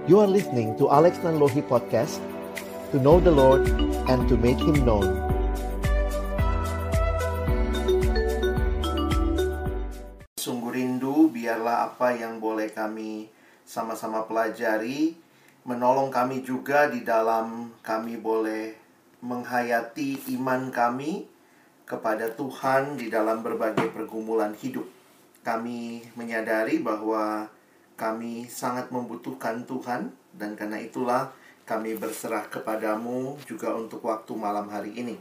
You are listening to Alex Nanlohi Podcast, to know the Lord and to make Him known. Sungguh rindu, biarlah apa yang boleh kami sama-sama pelajari, menolong kami juga di dalam kami boleh menghayati iman kami kepada Tuhan di dalam berbagai pergumulan hidup. Kami menyadari bahwa kami sangat membutuhkan Tuhan, dan karena itulah kami berserah kepadamu juga untuk waktu malam hari ini.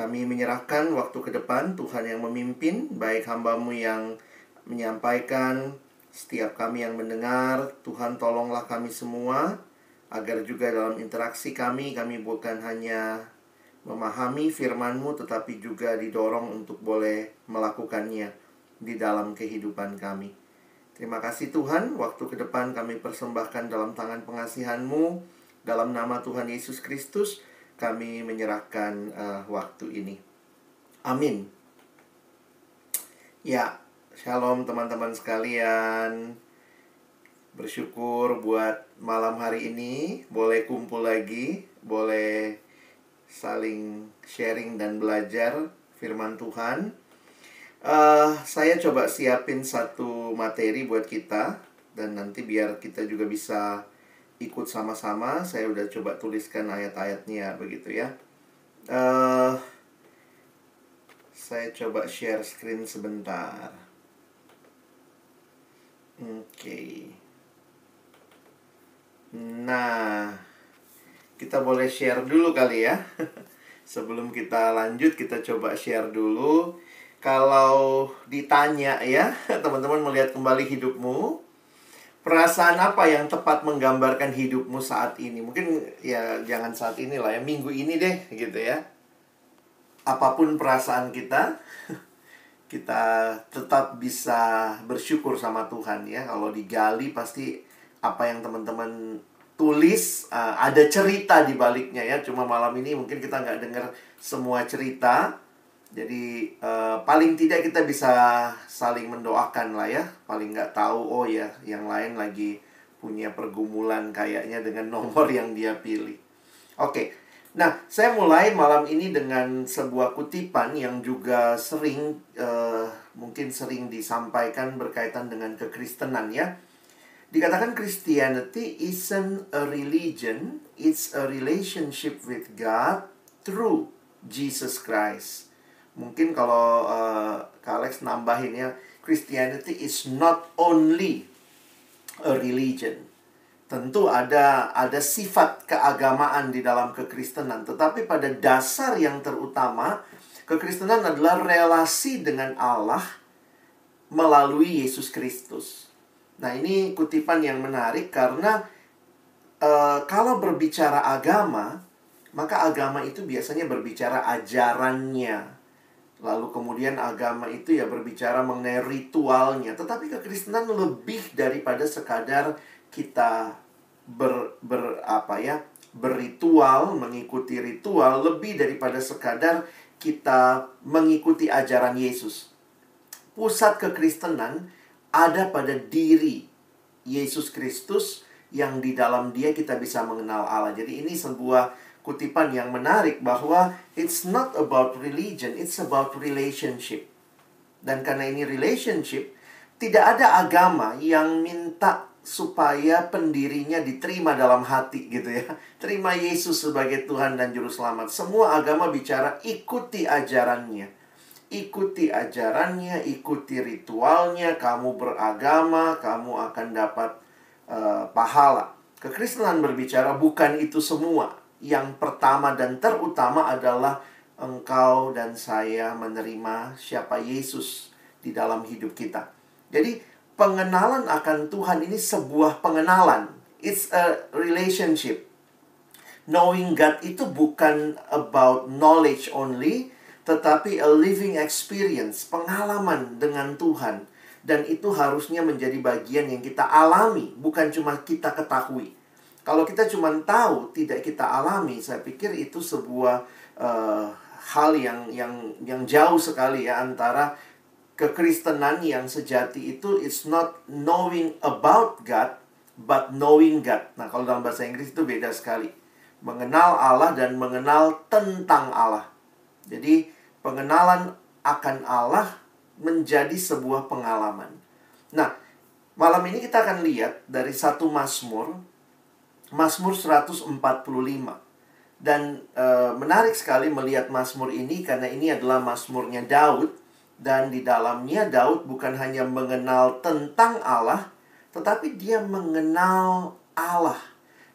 Kami menyerahkan waktu ke depan, Tuhan yang memimpin, baik hamba-Mu yang menyampaikan, setiap kami yang mendengar. Tuhan, tolonglah kami semua, agar juga dalam interaksi kami bukan hanya memahami firman-Mu, tetapi juga didorong untuk boleh melakukannya di dalam kehidupan kami. Terima kasih Tuhan, waktu ke depan kami persembahkan dalam tangan pengasihan-Mu. Dalam nama Tuhan Yesus Kristus, kami menyerahkan waktu ini. Amin. Ya, shalom teman-teman sekalian. Bersyukur buat malam hari ini, boleh kumpul lagi, boleh saling sharing dan belajar firman Tuhan. Saya coba siapin satu materi buat kita, dan nanti biar kita juga bisa ikut sama-sama. Saya udah coba tuliskan ayat-ayatnya begitu ya. Saya coba share screen sebentar. Oke. Nah, kita boleh share dulu kali ya. Sebelum kita lanjut, kita coba share dulu. Kalau ditanya ya, teman-teman melihat kembali hidupmu, perasaan apa yang tepat menggambarkan hidupmu saat ini? Mungkin ya jangan saat ini lah ya, minggu ini deh gitu ya. Apapun perasaan kita, kita tetap bisa bersyukur sama Tuhan ya. Kalau digali pasti apa yang teman-teman tulis ada cerita di baliknya ya. Cuma malam ini mungkin kita nggak dengar semua cerita. Jadi paling tidak kita bisa saling mendoakan lah ya. Paling nggak tahu, oh ya yang lain lagi punya pergumulan kayaknya dengan nomor yang dia pilih. Oke, nah saya mulai malam ini dengan sebuah kutipan yang juga sering mungkin sering disampaikan berkaitan dengan kekristenan ya. Dikatakan Christianity isn't a religion, it's a relationship with God through Jesus Christ. Mungkin kalau Kak Alex nambahin ya, Christianity is not only a religion. Tentu ada sifat keagamaan di dalam kekristenan, tetapi pada dasar yang terutama, kekristenan adalah relasi dengan Allah melalui Yesus Kristus. Nah, ini kutipan yang menarik karena kalau berbicara agama, maka agama itu biasanya berbicara ajarannya. Lalu kemudian agama itu ya berbicara mengenai ritualnya. Tetapi kekristenan lebih daripada sekadar kita berritual, mengikuti ritual, lebih daripada sekadar kita mengikuti ajaran Yesus. Pusat kekristenan ada pada diri Yesus Kristus, yang di dalam Dia kita bisa mengenal Allah. Jadi ini sebuah kutipan yang menarik bahwa it's not about religion, it's about relationship. Dan karena ini relationship, tidak ada agama yang minta supaya pendirinya diterima dalam hati gitu ya. Terima Yesus sebagai Tuhan dan Juru Selamat. Semua agama bicara ikuti ajarannya. Ikuti ajarannya, ikuti ritualnya, kamu beragama, kamu akan dapat pahala. Kekristenan berbicara bukan itu semua. Yang pertama dan terutama adalah engkau dan saya menerima siapa Yesus di dalam hidup kita. Jadi pengenalan akan Tuhan ini sebuah pengenalan. It's a relationship. Knowing God itu bukan about knowledge only, tetapi a living experience, pengalaman dengan Tuhan. Dan itu harusnya menjadi bagian yang kita alami, bukan cuma kita ketahui. Kalau kita cuma tahu, tidak kita alami, saya pikir itu sebuah hal yang jauh sekali ya antara kekristenan yang sejati itu. It's not knowing about God, but knowing God. Nah, kalau dalam bahasa Inggris itu beda sekali. Mengenal Allah dan mengenal tentang Allah. Jadi, pengenalan akan Allah menjadi sebuah pengalaman. Nah, malam ini kita akan lihat dari satu Mazmur, Mazmur 145. Dan menarik sekali melihat Mazmur ini karena ini adalah Mazmurnya Daud. Dan di dalamnya Daud bukan hanya mengenal tentang Allah, tetapi dia mengenal Allah.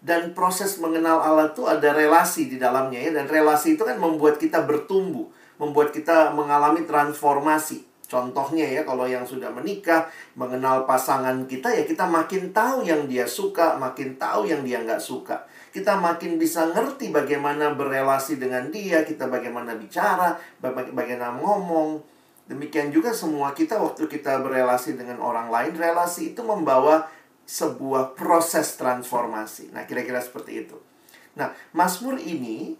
Dan proses mengenal Allah itu ada relasi di dalamnya ya. Dan relasi itu kan membuat kita bertumbuh, membuat kita mengalami transformasi. Contohnya ya, kalau yang sudah menikah, mengenal pasangan kita ya, kita makin tahu yang dia suka, makin tahu yang dia nggak suka. Kita makin bisa ngerti bagaimana berelasi dengan dia, kita bagaimana bicara, bagaimana ngomong. Demikian juga semua kita waktu kita berelasi dengan orang lain, relasi itu membawa sebuah proses transformasi. Nah, kira-kira seperti itu. Nah, Mazmur ini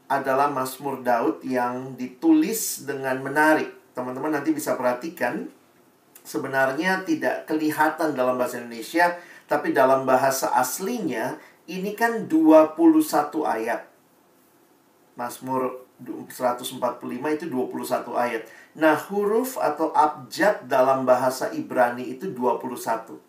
adalah Mazmur Daud yang ditulis dengan menarik. Teman-teman nanti bisa perhatikan, sebenarnya tidak kelihatan dalam bahasa Indonesia, tapi dalam bahasa aslinya, ini kan 21 ayat. Mazmur 145 itu 21 ayat. Nah, huruf atau abjad dalam bahasa Ibrani itu 21.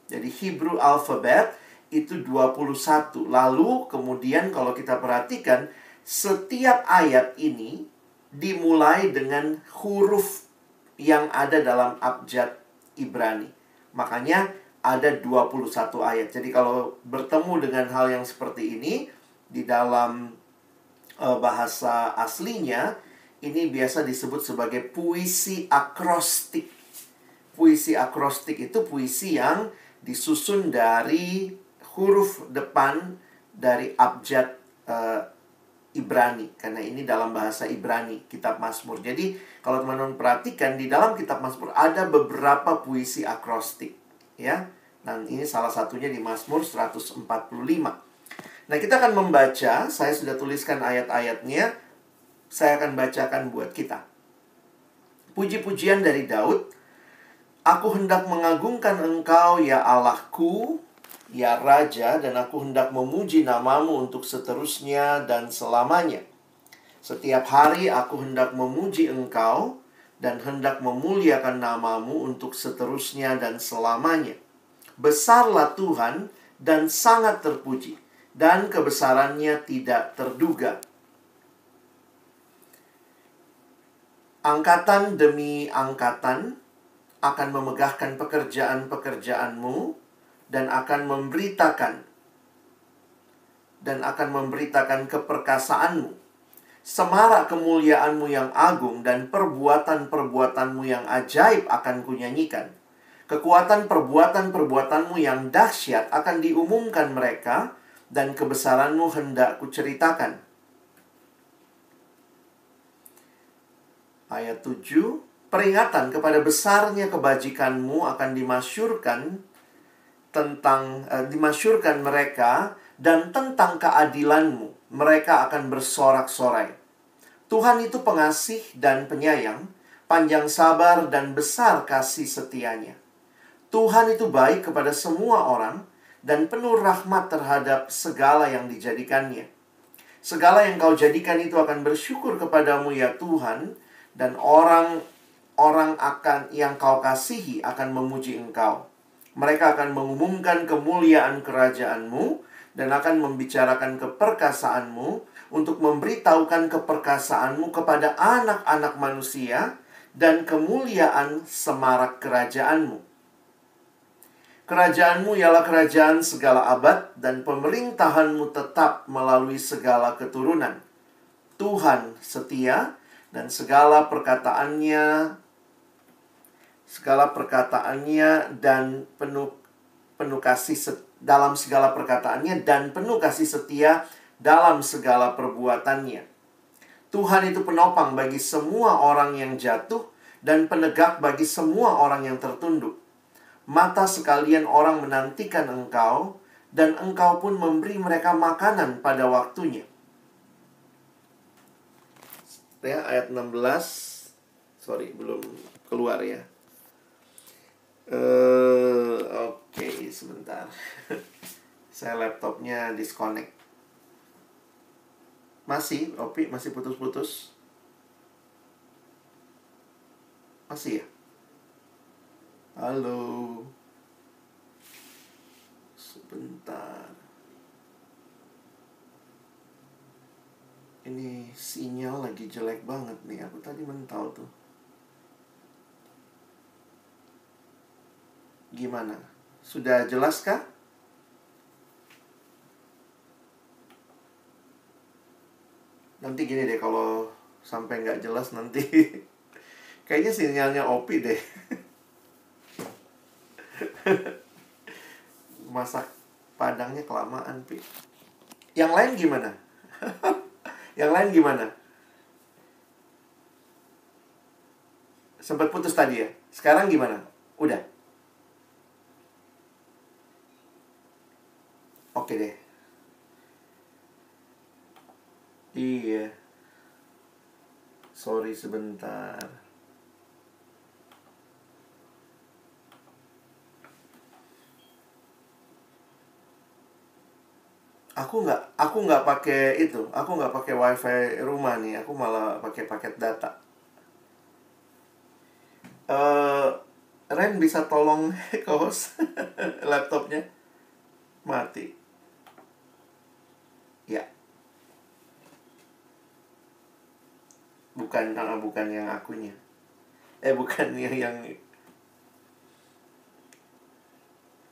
Jadi Hebrew alphabet itu 21. Lalu kemudian kalau kita perhatikan, setiap ayat ini dimulai dengan huruf yang ada dalam abjad Ibrani. Makanya ada 21 ayat. Jadi kalau bertemu dengan hal yang seperti ini di dalam bahasa aslinya, ini biasa disebut sebagai puisi akrostik. Puisi akrostik itu puisi yang disusun dari huruf depan dari abjad Ibrani. Karena ini dalam bahasa Ibrani, kitab Mazmur. Jadi kalau teman-teman perhatikan, di dalam kitab Mazmur ada beberapa puisi akrostik, ya. Dan ini salah satunya di Mazmur 145. Nah, kita akan membaca, saya sudah tuliskan ayat-ayatnya, saya akan bacakan buat kita. Puji-pujian dari Daud. Aku hendak mengagungkan Engkau, ya Allahku, ya Raja, dan aku hendak memuji namamu untuk seterusnya dan selamanya. Setiap hari aku hendak memuji Engkau, dan hendak memuliakan namamu untuk seterusnya dan selamanya. Besarlah Tuhan dan sangat terpuji, dan kebesarannya tidak terduga. Angkatan demi angkatan akan memegahkan pekerjaan-pekerjaanmu dan akan memberitakan keperkasaanmu. Semarak kemuliaanmu yang agung dan perbuatan-perbuatanmu yang ajaib akan kunyanyikan. Kekuatan perbuatan-perbuatanmu yang dahsyat akan diumumkan mereka, dan kebesaranmu hendak kuceritakan. Ayat 7, peringatan kepada besarnya kebajikanmu akan dimasyurkan mereka, dan tentang keadilanmu mereka akan bersorak-sorai. Tuhan itu pengasih dan penyayang, panjang sabar dan besar kasih setianya. Tuhan itu baik kepada semua orang, dan penuh rahmat terhadap segala yang dijadikannya. Segala yang kau jadikan itu akan bersyukur kepadamu, ya Tuhan, dan orang yang kau kasihi akan memuji Engkau. Mereka akan mengumumkan kemuliaan kerajaanmu, dan akan membicarakan keperkasaanmu, untuk memberitahukan keperkasaanmu kepada anak-anak manusia, dan kemuliaan semarak kerajaanmu. Kerajaanmu ialah kerajaan segala abad, dan pemerintahanmu tetap melalui segala keturunan. Tuhan setia, dan segala perkataannya dan penuh kasih dalam segala perkataannya, dan penuh kasih setia dalam segala perbuatannya. Tuhan itu penopang bagi semua orang yang jatuh, dan penegak bagi semua orang yang tertunduk. Mata sekalian orang menantikan Engkau, dan Engkau pun memberi mereka makanan pada waktunya. Ya, ayat 16. Sorry, belum keluar ya. Oke, sebentar. Saya laptopnya disconnect. Masih, Opi, masih putus-putus. Masih ya? Halo. Sebentar. Ini sinyal lagi jelek banget nih. Aku tadi mentau tuh. Gimana? Sudah jelas kah? Nanti gini deh, kalau sampai nggak jelas nanti kayaknya sinyalnya Opi deh. Masak Padangnya kelamaan, Pi. Yang lain gimana? Yang lain gimana? Sempat putus tadi ya? Sekarang gimana? Udah? Oke deh. Iya. Sorry sebentar. Aku nggak pakai itu. Aku nggak pakai WiFi rumah nih. Aku malah pakai paket data. Ren bisa tolong host laptopnya mati. Ya. Bukan yang akunya. Bukan yang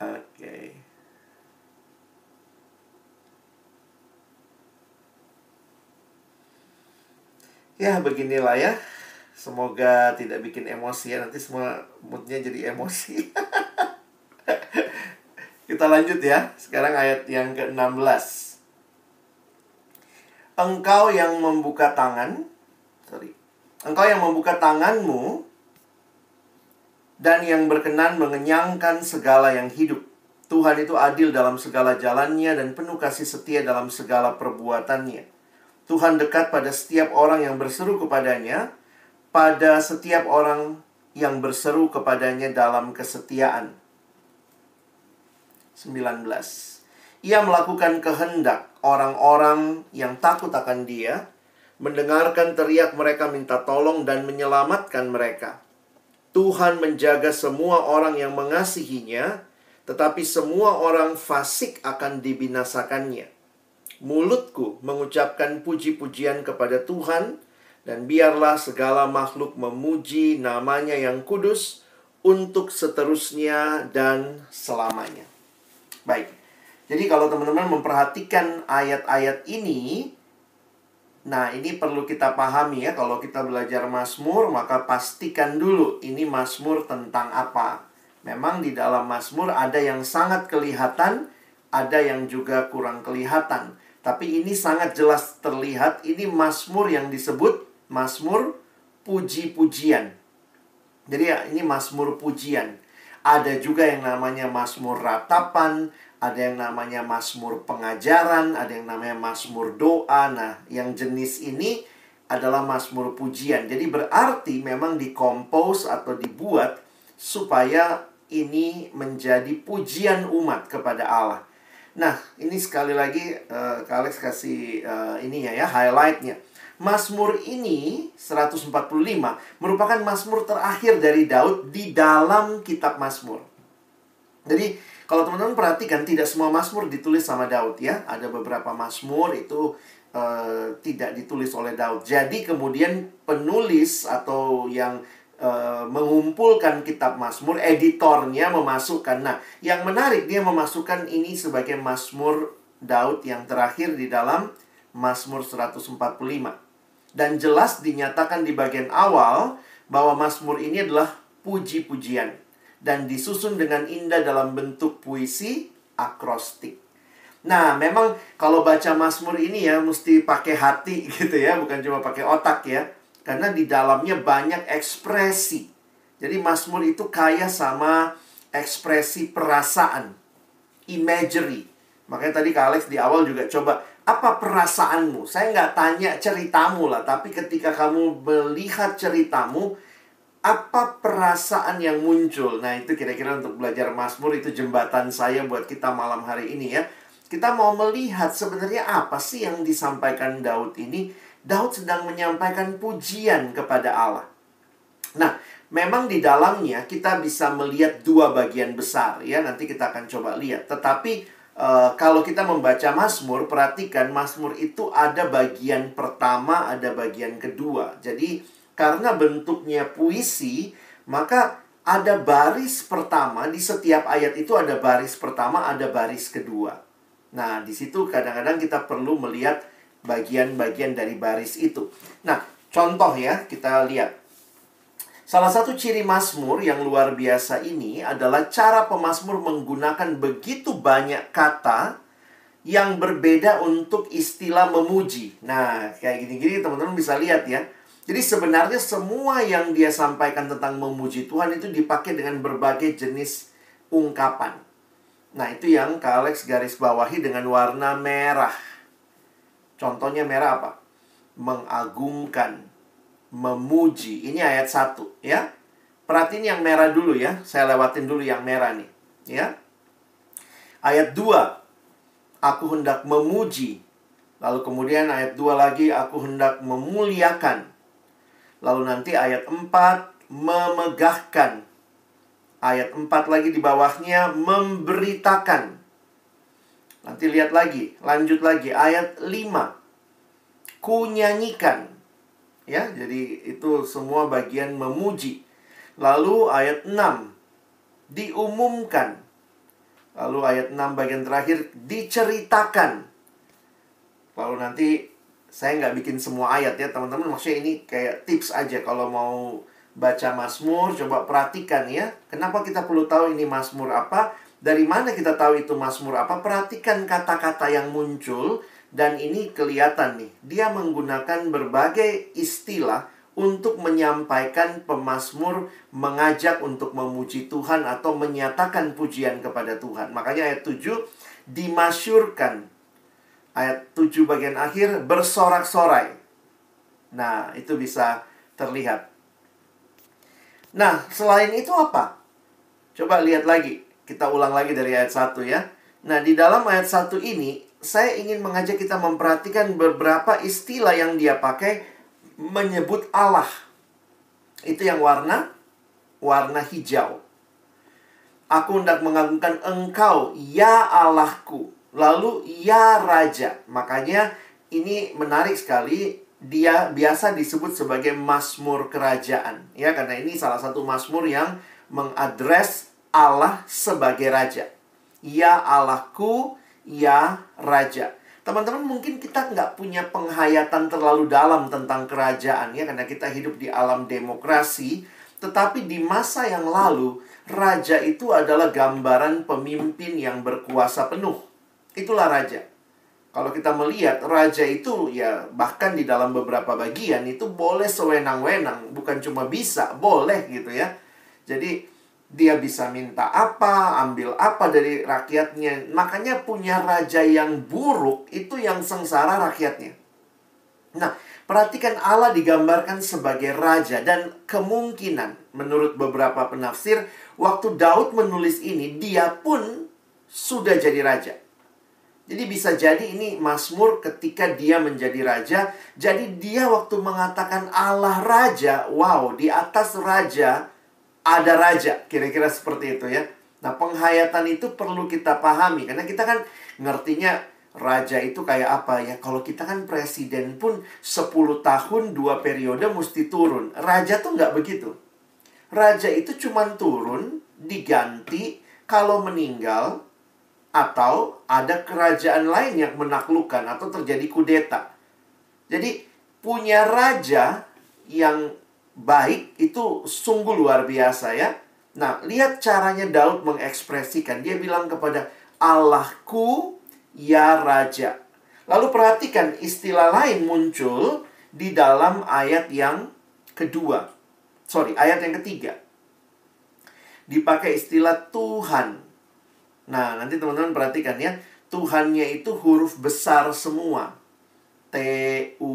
Oke. Ya, beginilah ya. Semoga tidak bikin emosi ya. Nanti semua moodnya jadi emosi. Kita lanjut ya. Sekarang ayat yang ke-16. Engkau yang membuka tanganmu dan yang berkenan mengenyangkan segala yang hidup. Tuhan itu adil dalam segala jalannya dan penuh kasih setia dalam segala perbuatannya. Tuhan dekat pada setiap orang yang berseru kepadanya, pada setiap orang yang berseru kepadanya dalam kesetiaan. 19. Ia melakukan kehendak orang-orang yang takut akan Dia, mendengarkan teriak mereka minta tolong dan menyelamatkan mereka. Tuhan menjaga semua orang yang mengasihinya, tetapi semua orang fasik akan dibinasakannya. Mulutku mengucapkan puji-pujian kepada Tuhan, dan biarlah segala makhluk memuji namanya yang kudus untuk seterusnya dan selamanya. Baik, jadi kalau teman-teman memperhatikan ayat-ayat ini, nah ini perlu kita pahami ya. Kalau kita belajar Mazmur, maka pastikan dulu ini Mazmur tentang apa. Memang di dalam Mazmur ada yang sangat kelihatan, ada yang juga kurang kelihatan. Tapi ini sangat jelas terlihat, ini Mazmur yang disebut Mazmur puji-pujian. Jadi ya, ini Mazmur pujian. Ada juga yang namanya Mazmur ratapan, ada yang namanya Mazmur pengajaran, ada yang namanya Mazmur doa. Nah, yang jenis ini adalah Mazmur pujian. Jadi berarti memang dikompos atau dibuat supaya ini menjadi pujian umat kepada Allah. Nah, ini sekali lagi Kak Alex kasih ininya ya, highlightnya. Mazmur ini 145 merupakan Mazmur terakhir dari Daud di dalam kitab Mazmur. Jadi kalau teman-teman perhatikan, tidak semua Mazmur ditulis sama Daud ya. Ada beberapa Mazmur itu tidak ditulis oleh Daud. Jadi kemudian penulis atau yang mengumpulkan kitab Mazmur, editornya memasukkan. Nah, yang menarik, dia memasukkan ini sebagai Mazmur Daud yang terakhir di dalam Mazmur 145. Dan jelas dinyatakan di bagian awal bahwa Mazmur ini adalah puji-pujian dan disusun dengan indah dalam bentuk puisi akrostik. Nah, memang kalau baca Mazmur ini ya mesti pakai hati gitu ya, bukan cuma pakai otak ya. Karena di dalamnya banyak ekspresi. Jadi Mazmur itu kaya sama ekspresi perasaan, imagery. Makanya tadi Kak Alex di awal juga coba, apa perasaanmu? Saya nggak tanya ceritamu lah, tapi ketika kamu melihat ceritamu, Apa perasaan yang muncul? Nah, itu kira-kira untuk belajar Mazmur, itu jembatan saya buat kita malam hari ini ya. Kita mau melihat sebenarnya apa sih yang disampaikan Daud ini. Daud sedang menyampaikan pujian kepada Allah. Nah, memang di dalamnya kita bisa melihat dua bagian besar ya. Nanti kita akan coba lihat. Tetapi kalau kita membaca Mazmur, perhatikan Mazmur itu ada bagian pertama, ada bagian kedua. Jadi karena bentuknya puisi, maka ada baris pertama. Di setiap ayat itu ada baris pertama, ada baris kedua. Nah, di situ kadang-kadang kita perlu melihat bagian-bagian dari baris itu. Nah, contoh ya, kita lihat. Salah satu ciri Mazmur yang luar biasa ini adalah cara pemazmur menggunakan begitu banyak kata yang berbeda untuk istilah memuji. Nah, kayak gini-gini teman-teman bisa lihat ya. Jadi sebenarnya semua yang dia sampaikan tentang memuji Tuhan itu dipakai dengan berbagai jenis ungkapan. Nah, itu yang Kak Alex garis bawahi dengan warna merah. Contohnya merah apa? Mengagungkan, memuji. Ini ayat 1 ya. Perhatiin yang merah dulu ya. Saya lewatin dulu yang merah nih ya. Ayat 2, aku hendak memuji. Lalu kemudian ayat 2 lagi, aku hendak memuliakan. Lalu nanti ayat 4, memegahkan. Ayat 4 lagi di bawahnya, memberitakan. Nanti lihat lagi, lanjut lagi. Ayat 5, kunyanyikan. Ya, jadi itu semua bagian memuji. Lalu ayat 6, diumumkan. Lalu ayat 6 bagian terakhir, diceritakan. Lalu nanti saya nggak bikin semua ayat ya teman-teman. Maksudnya ini kayak tips aja kalau mau baca Mazmur, coba perhatikan ya. Kenapa kita perlu tahu ini Mazmur apa? Dari mana kita tahu itu Mazmur apa? Perhatikan kata-kata yang muncul. Dan ini kelihatan nih. Dia menggunakan berbagai istilah untuk menyampaikan pemazmur, mengajak untuk memuji Tuhan atau menyatakan pujian kepada Tuhan. Makanya ayat 7, dimasyurkan. Ayat 7 bagian akhir, bersorak-sorai. Nah, itu bisa terlihat. Nah, selain itu apa? Coba lihat lagi. Kita ulang lagi dari ayat 1 ya. Nah, di dalam ayat 1 ini, saya ingin mengajak kita memperhatikan beberapa istilah yang dia pakai menyebut Allah. Itu yang warna hijau. Aku hendak mengagungkan Engkau, ya Allahku. Lalu, ya Raja. Makanya ini menarik sekali. Dia biasa disebut sebagai Mazmur Kerajaan. Ya, karena ini salah satu Mazmur yang mengadres Allah sebagai Raja. Ya Allahku, ya Raja. Teman-teman, mungkin kita nggak punya penghayatan terlalu dalam tentang kerajaan ya, karena kita hidup di alam demokrasi. Tetapi di masa yang lalu, raja itu adalah gambaran pemimpin yang berkuasa penuh. Itulah raja. Kalau kita melihat, raja itu ya bahkan di dalam beberapa bagian itu boleh sewenang-wenang. Bukan cuma bisa, boleh gitu ya. Jadi dia bisa minta apa, ambil apa dari rakyatnya. Makanya punya raja yang buruk itu yang sengsara rakyatnya. Nah, perhatikan Allah digambarkan sebagai raja. Dan kemungkinan menurut beberapa penafsir, waktu Daud menulis ini, dia pun sudah jadi raja. Jadi bisa jadi ini Mazmur ketika dia menjadi raja. Jadi dia waktu mengatakan Allah raja, wow, di atas raja ada raja. Kira-kira seperti itu ya. Nah, penghayatan itu perlu kita pahami. Karena kita kan ngertinya raja itu kayak apa ya. Kalau kita kan presiden pun 10 tahun 2 periode mesti turun. Raja tuh nggak begitu. Raja itu cuma turun, diganti kalau meninggal, atau ada kerajaan lain yang menaklukkan atau terjadi kudeta. Jadi punya raja yang baik itu sungguh luar biasa ya. Nah, lihat caranya Daud mengekspresikan. Dia bilang kepada Allahku, ya Raja. Lalu perhatikan istilah lain muncul di dalam ayat yang kedua. Ayat yang ketiga. Dipakai istilah Tuhan. Nah, nanti teman-teman perhatikan ya. Tuhannya itu huruf besar semua. T-U-H-A-N.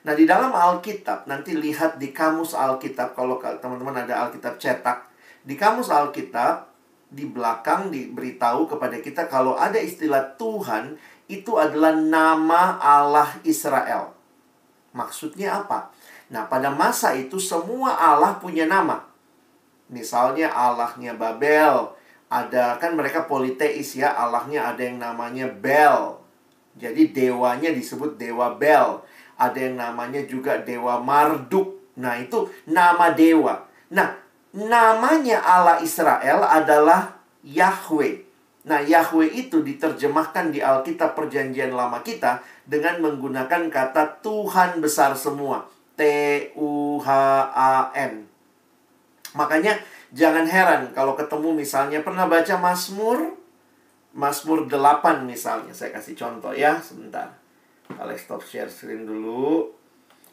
Nah, di dalam Alkitab, nanti lihat di kamus Alkitab, kalau teman-teman ada Alkitab cetak, di kamus Alkitab, di belakang diberitahu kepada kita kalau ada istilah Tuhan, itu adalah nama Allah Israel. Maksudnya apa? Nah, pada masa itu semua Allah punya nama. Misalnya Allahnya Babel, ada kan mereka politeis ya, Allahnya ada yang namanya Bel. Jadi dewanya disebut dewa Bel. Ada yang namanya juga dewa Marduk. Nah, itu nama dewa. Nah, namanya Allah Israel adalah Yahweh. Nah, Yahweh itu diterjemahkan di Alkitab Perjanjian Lama kita dengan menggunakan kata Tuhan besar semua. T-U-H-A-N. Makanya jangan heran kalau ketemu misalnya pernah baca Mazmur 8 misalnya. Saya kasih contoh ya, sebentar. Alex stop share screen dulu.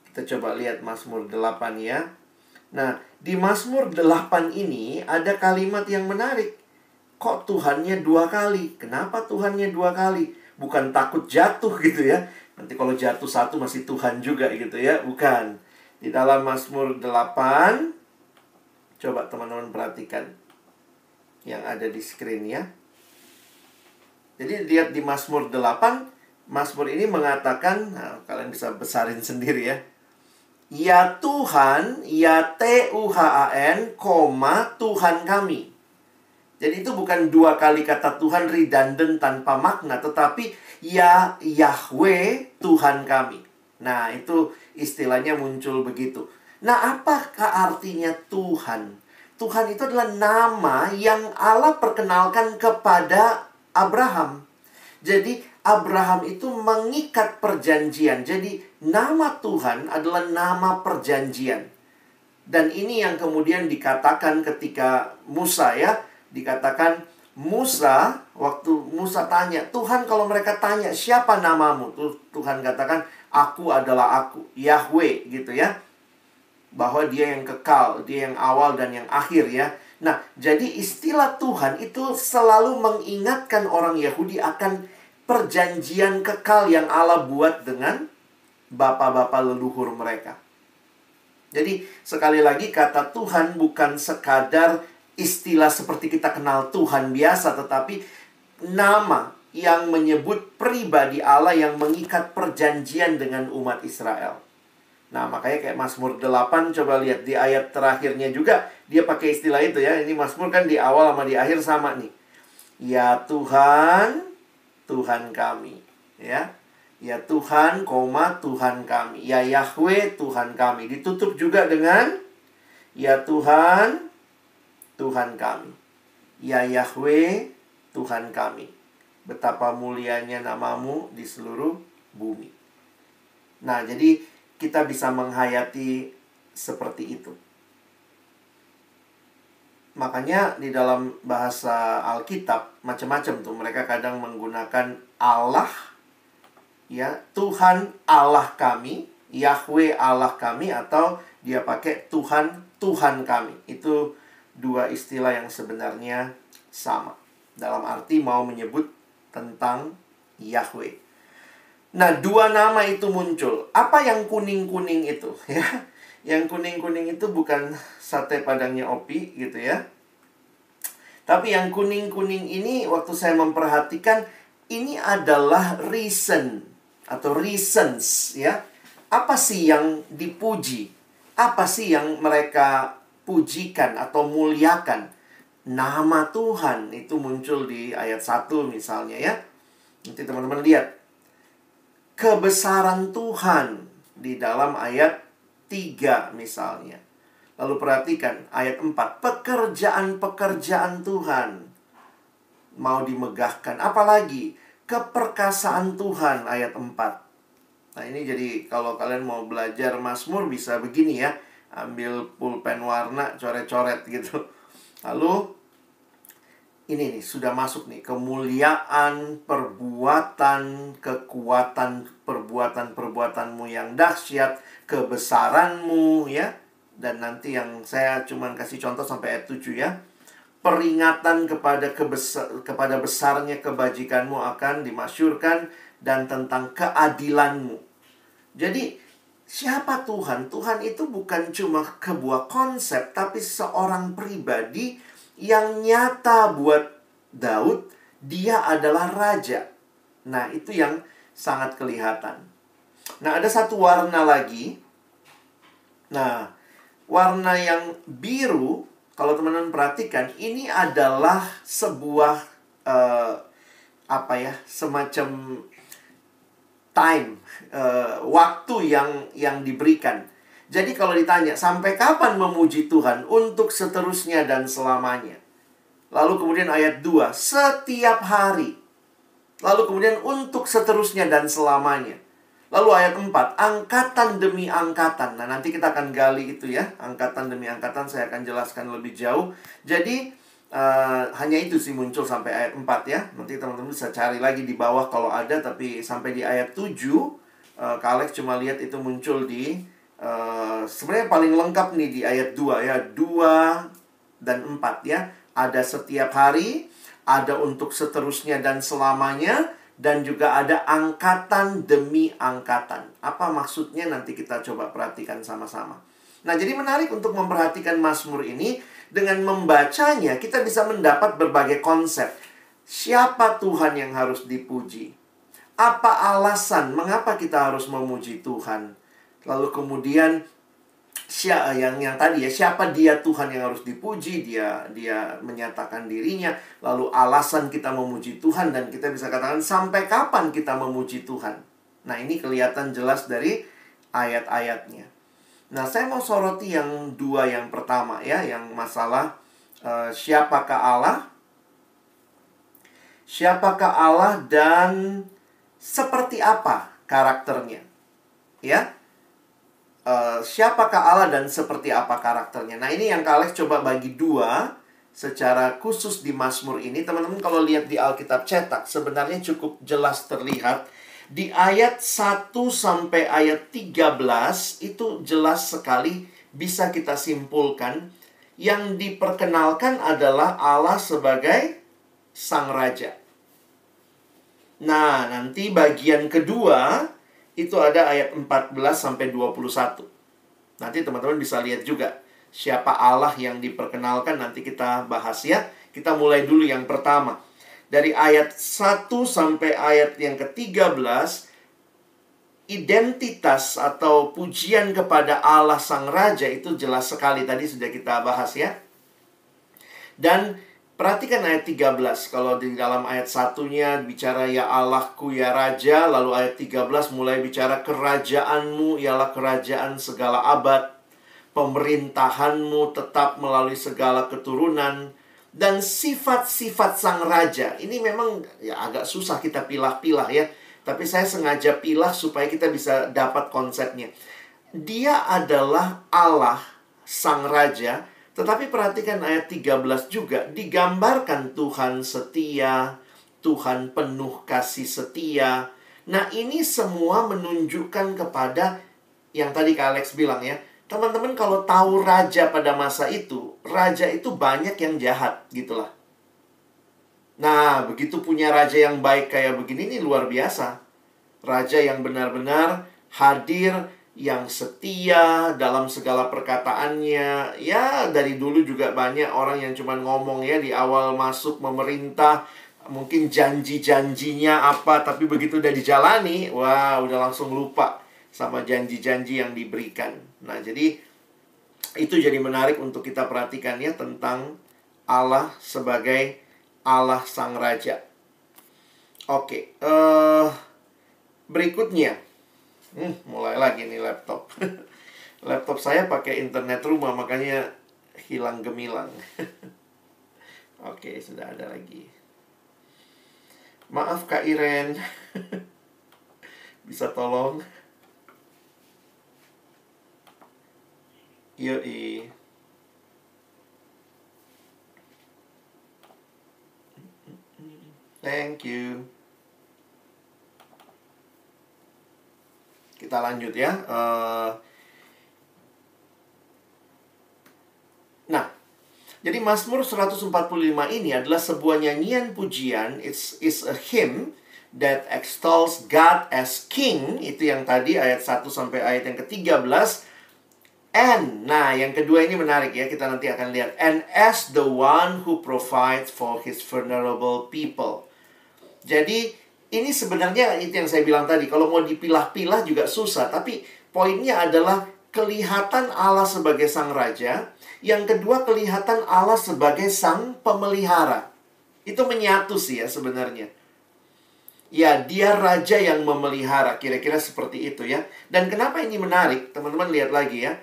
Kita coba lihat Mazmur 8 ya. Nah, di Mazmur 8 ini ada kalimat yang menarik. Kok Tuhannya 2 kali? Kenapa Tuhannya 2 kali? Bukan takut jatuh gitu ya. Nanti kalau jatuh satu masih Tuhan juga gitu ya. Bukan. Di dalam Mazmur 8, coba teman-teman perhatikan yang ada di screen ya. Jadi lihat di Mazmur 8, Mazmur ini mengatakan, nah, kalian bisa besarin sendiri ya. Ya Tuhan, ya Tuhan, Tuhan kami. Jadi itu bukan 2 kali kata Tuhan redundant tanpa makna, tetapi ya Yahweh Tuhan kami. Nah, itu istilahnya muncul begitu. Nah, apakah artinya Tuhan? Tuhan itu adalah nama yang Allah perkenalkan kepada Abraham. Jadi, Abraham itu mengikat perjanjian. Jadi, nama Tuhan adalah nama perjanjian. Dan ini yang kemudian dikatakan ketika Musa ya. Dikatakan Musa, waktu Musa tanya, Tuhan kalau mereka tanya, siapa namamu? Tuhan katakan, aku adalah aku, Yahweh gitu ya. Bahwa dia yang kekal, dia yang awal dan yang akhir ya. Nah, jadi istilah Tuhan itu selalu mengingatkan orang Yahudi akan perjanjian kekal yang Allah buat dengan bapak-bapak leluhur mereka. Jadi sekali lagi kata Tuhan bukan sekadar istilah seperti kita kenal Tuhan biasa, tetapi nama yang menyebut pribadi Allah yang mengikat perjanjian dengan umat Israel. Nah, makanya kayak Mazmur 8, coba lihat di ayat terakhirnya juga dia pakai istilah itu ya. Ini Mazmur kan di awal sama di akhir sama nih. Ya Tuhan, Tuhan kami. Ya. Ya Tuhan, Tuhan kami. Ya Yahweh, Tuhan kami. Ditutup juga dengan ya Tuhan, Tuhan kami. Ya Yahweh, Tuhan kami. Betapa mulianya namamu di seluruh bumi. Nah, jadi kita bisa menghayati seperti itu. Makanya di dalam bahasa Alkitab macam-macam tuh. Mereka kadang menggunakan Allah, ya, Tuhan Allah kami, Yahweh Allah kami, atau dia pakai Tuhan, Tuhan kami. Itu 2 istilah yang sebenarnya sama. Dalam arti mau menyebut tentang Yahweh. Nah, 2 nama itu muncul. Apa yang kuning-kuning itu? Ya, yang kuning-kuning itu bukan sate padangnya Opi gitu ya. Tapi yang kuning-kuning ini waktu saya memperhatikan, ini adalah reason atau reasons ya. Apa sih yang dipuji? Apa sih yang mereka pujikan atau muliakan? Nama Tuhan itu muncul di ayat 1 misalnya ya. Nanti teman-teman lihat kebesaran Tuhan di dalam ayat 3 misalnya. Lalu perhatikan ayat 4. Pekerjaan-pekerjaan Tuhan mau dimegahkan. Apalagi keperkasaan Tuhan ayat 4. Nah, ini jadi kalau kalian mau belajar Mazmur bisa begini ya. Ambil pulpen warna, coret-coret gitu. Lalu ini nih, sudah masuk nih. Kemuliaan, perbuatan, kekuatan, perbuatan-perbuatanmu yang dahsyat, kebesaranmu, ya. Dan nanti yang saya cuman kasih contoh sampai ayat 7 ya. Peringatan kepada besarnya kebajikanmu akan dimasyurkan, dan tentang keadilanmu. Jadi, Siapa Tuhan? Tuhan itu bukan cuma sebuah konsep, tapi seorang pribadi yang nyata buat Daud. Dia adalah raja. Nah, itu yang sangat kelihatan. Nah, ada satu warna lagi. Nah, warna yang biru, kalau teman-teman perhatikan, ini adalah sebuah semacam time, waktu yang diberikan. Jadi kalau ditanya, sampai kapan memuji Tuhan? Untuk seterusnya dan selamanya. Lalu kemudian ayat 2, setiap hari. Lalu kemudian untuk seterusnya dan selamanya. Lalu ayat 4, angkatan demi angkatan. Nah, nanti kita akan gali itu ya. Angkatan demi angkatan saya akan jelaskan lebih jauh. Jadi, hanya itu sih muncul sampai ayat 4 ya. Nanti teman-teman bisa cari lagi di bawah kalau ada. Tapi sampai di ayat 7, Kak Alex cuma lihat itu muncul di... sebenarnya paling lengkap nih di ayat 2 ya. 2 dan 4 ya. Ada setiap hari, ada untuk seterusnya dan selamanya, dan juga ada angkatan demi angkatan. Apa maksudnya nanti kita coba perhatikan sama-sama. Nah, jadi menarik untuk memperhatikan Mazmur ini. Dengan membacanya, kita bisa mendapat berbagai konsep. Siapa Tuhan yang harus dipuji? Apa alasan mengapa kita harus memuji Tuhan? Lalu kemudian yang tadi ya, siapa dia Tuhan yang harus dipuji? Dia menyatakan dirinya. Lalu alasan kita memuji Tuhan, dan kita bisa katakan sampai kapan kita memuji Tuhan. Nah, ini kelihatan jelas dari ayat-ayatnya. Nah, saya mau soroti yang 2 yang pertama ya, yang masalah siapakah Allah? Siapakah Allah dan seperti apa karakternya? Ya. Siapakah Allah dan seperti apa karakternya? Nah, ini yang Kak Alex coba bagi 2 secara khusus di Mazmur ini. Teman-teman kalau lihat di Alkitab cetak, sebenarnya cukup jelas terlihat. Di ayat 1 sampai ayat 13, itu jelas sekali bisa kita simpulkan. Yang diperkenalkan adalah Allah sebagai Sang Raja. Nah, nanti bagian kedua itu ada ayat 14 sampai 21. Nanti teman-teman bisa lihat juga siapa Allah yang diperkenalkan, nanti kita bahas ya. Kita mulai dulu yang pertama. Dari ayat 1 sampai ayat yang ke-13, identitas atau pujian kepada Allah Sang Raja itu jelas sekali. Tadi sudah kita bahas ya. Dan perhatikan ayat 13. Kalau di dalam ayat 1-nya bicara ya Allahku ya Raja. Lalu ayat 13 mulai bicara kerajaanmu ialah kerajaan segala abad. Pemerintahanmu tetap melalui segala keturunan. Dan sifat-sifat Sang Raja ini memang ya agak susah kita pilah-pilah ya. Tapi saya sengaja pilah supaya kita bisa dapat konsepnya. Dia adalah Allah Sang Raja. Tetapi perhatikan ayat 13 juga. Digambarkan Tuhan setia, Tuhan penuh kasih setia. Nah, ini semua menunjukkan kepada yang tadi Kak Alex bilang ya. Teman-teman kalau tahu raja pada masa itu, raja itu banyak yang jahat gitulah. Nah, begitu punya raja yang baik kayak begini, ini luar biasa. Raja yang benar-benar hadir, yang setia dalam segala perkataannya. Ya, dari dulu juga banyak orang yang cuma ngomong ya di awal masuk memerintah. Mungkin janji-janjinya apa, tapi begitu udah dijalani, wah udah langsung lupa sama janji-janji yang diberikan. Nah, jadi itu jadi menarik untuk kita perhatikan ya tentang Allah sebagai Allah Sang Raja. Oke, berikutnya. Mulai lagi nih laptop. Laptop saya pakai internet rumah, makanya hilang gemilang. Oke, sudah ada lagi. Maaf Kak Iren. Bisa tolong? Yoi. Thank you. Kita lanjut ya. Nah, jadi Mazmur 145 ini adalah sebuah nyanyian pujian. It's a hymn. that extols God as King. Itu yang tadi ayat 1 sampai ayat yang ke-13. And, nah yang kedua ini menarik ya, kita nanti akan lihat. And as the one who provides for his vulnerable people. Jadi ini sebenarnya itu yang saya bilang tadi. Kalau mau dipilah-pilah juga susah. Tapi poinnya adalah kelihatan Allah sebagai sang raja. Yang kedua kelihatan Allah sebagai sang pemelihara. Itu menyatu sih ya sebenarnya. Ya, dia raja yang memelihara. Kira-kira seperti itu ya. Dan kenapa ini menarik? Teman-teman lihat lagi ya.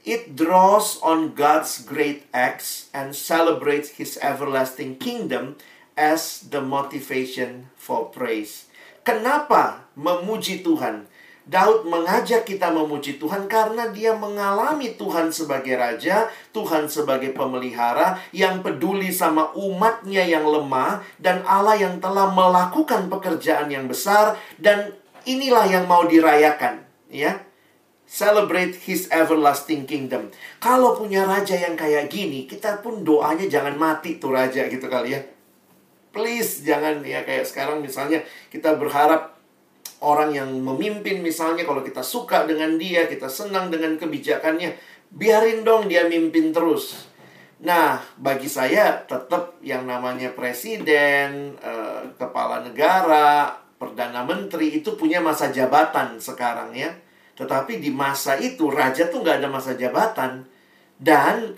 It draws on God's great acts and celebrates His everlasting kingdom as the motivation for praise. Kenapa memuji Tuhan? Daud mengajak kita memuji Tuhan karena dia mengalami Tuhan sebagai raja, Tuhan sebagai pemelihara yang peduli sama umatnya yang lemah, dan Allah yang telah melakukan pekerjaan yang besar, dan inilah yang mau dirayakan, ya. Celebrate His everlasting kingdom. Kalau punya raja yang kayak gini, kita pun doanya jangan mati tuh raja gitu kali ya. Please jangan ya, kayak sekarang misalnya kita berharap orang yang memimpin misalnya, kalau kita suka dengan dia, kita senang dengan kebijakannya, biarin dong dia mimpin terus. Nah, bagi saya tetap yang namanya presiden, kepala negara, perdana menteri itu punya masa jabatan sekarang ya. Tetapi di masa itu, raja tuh nggak ada masa jabatan. Dan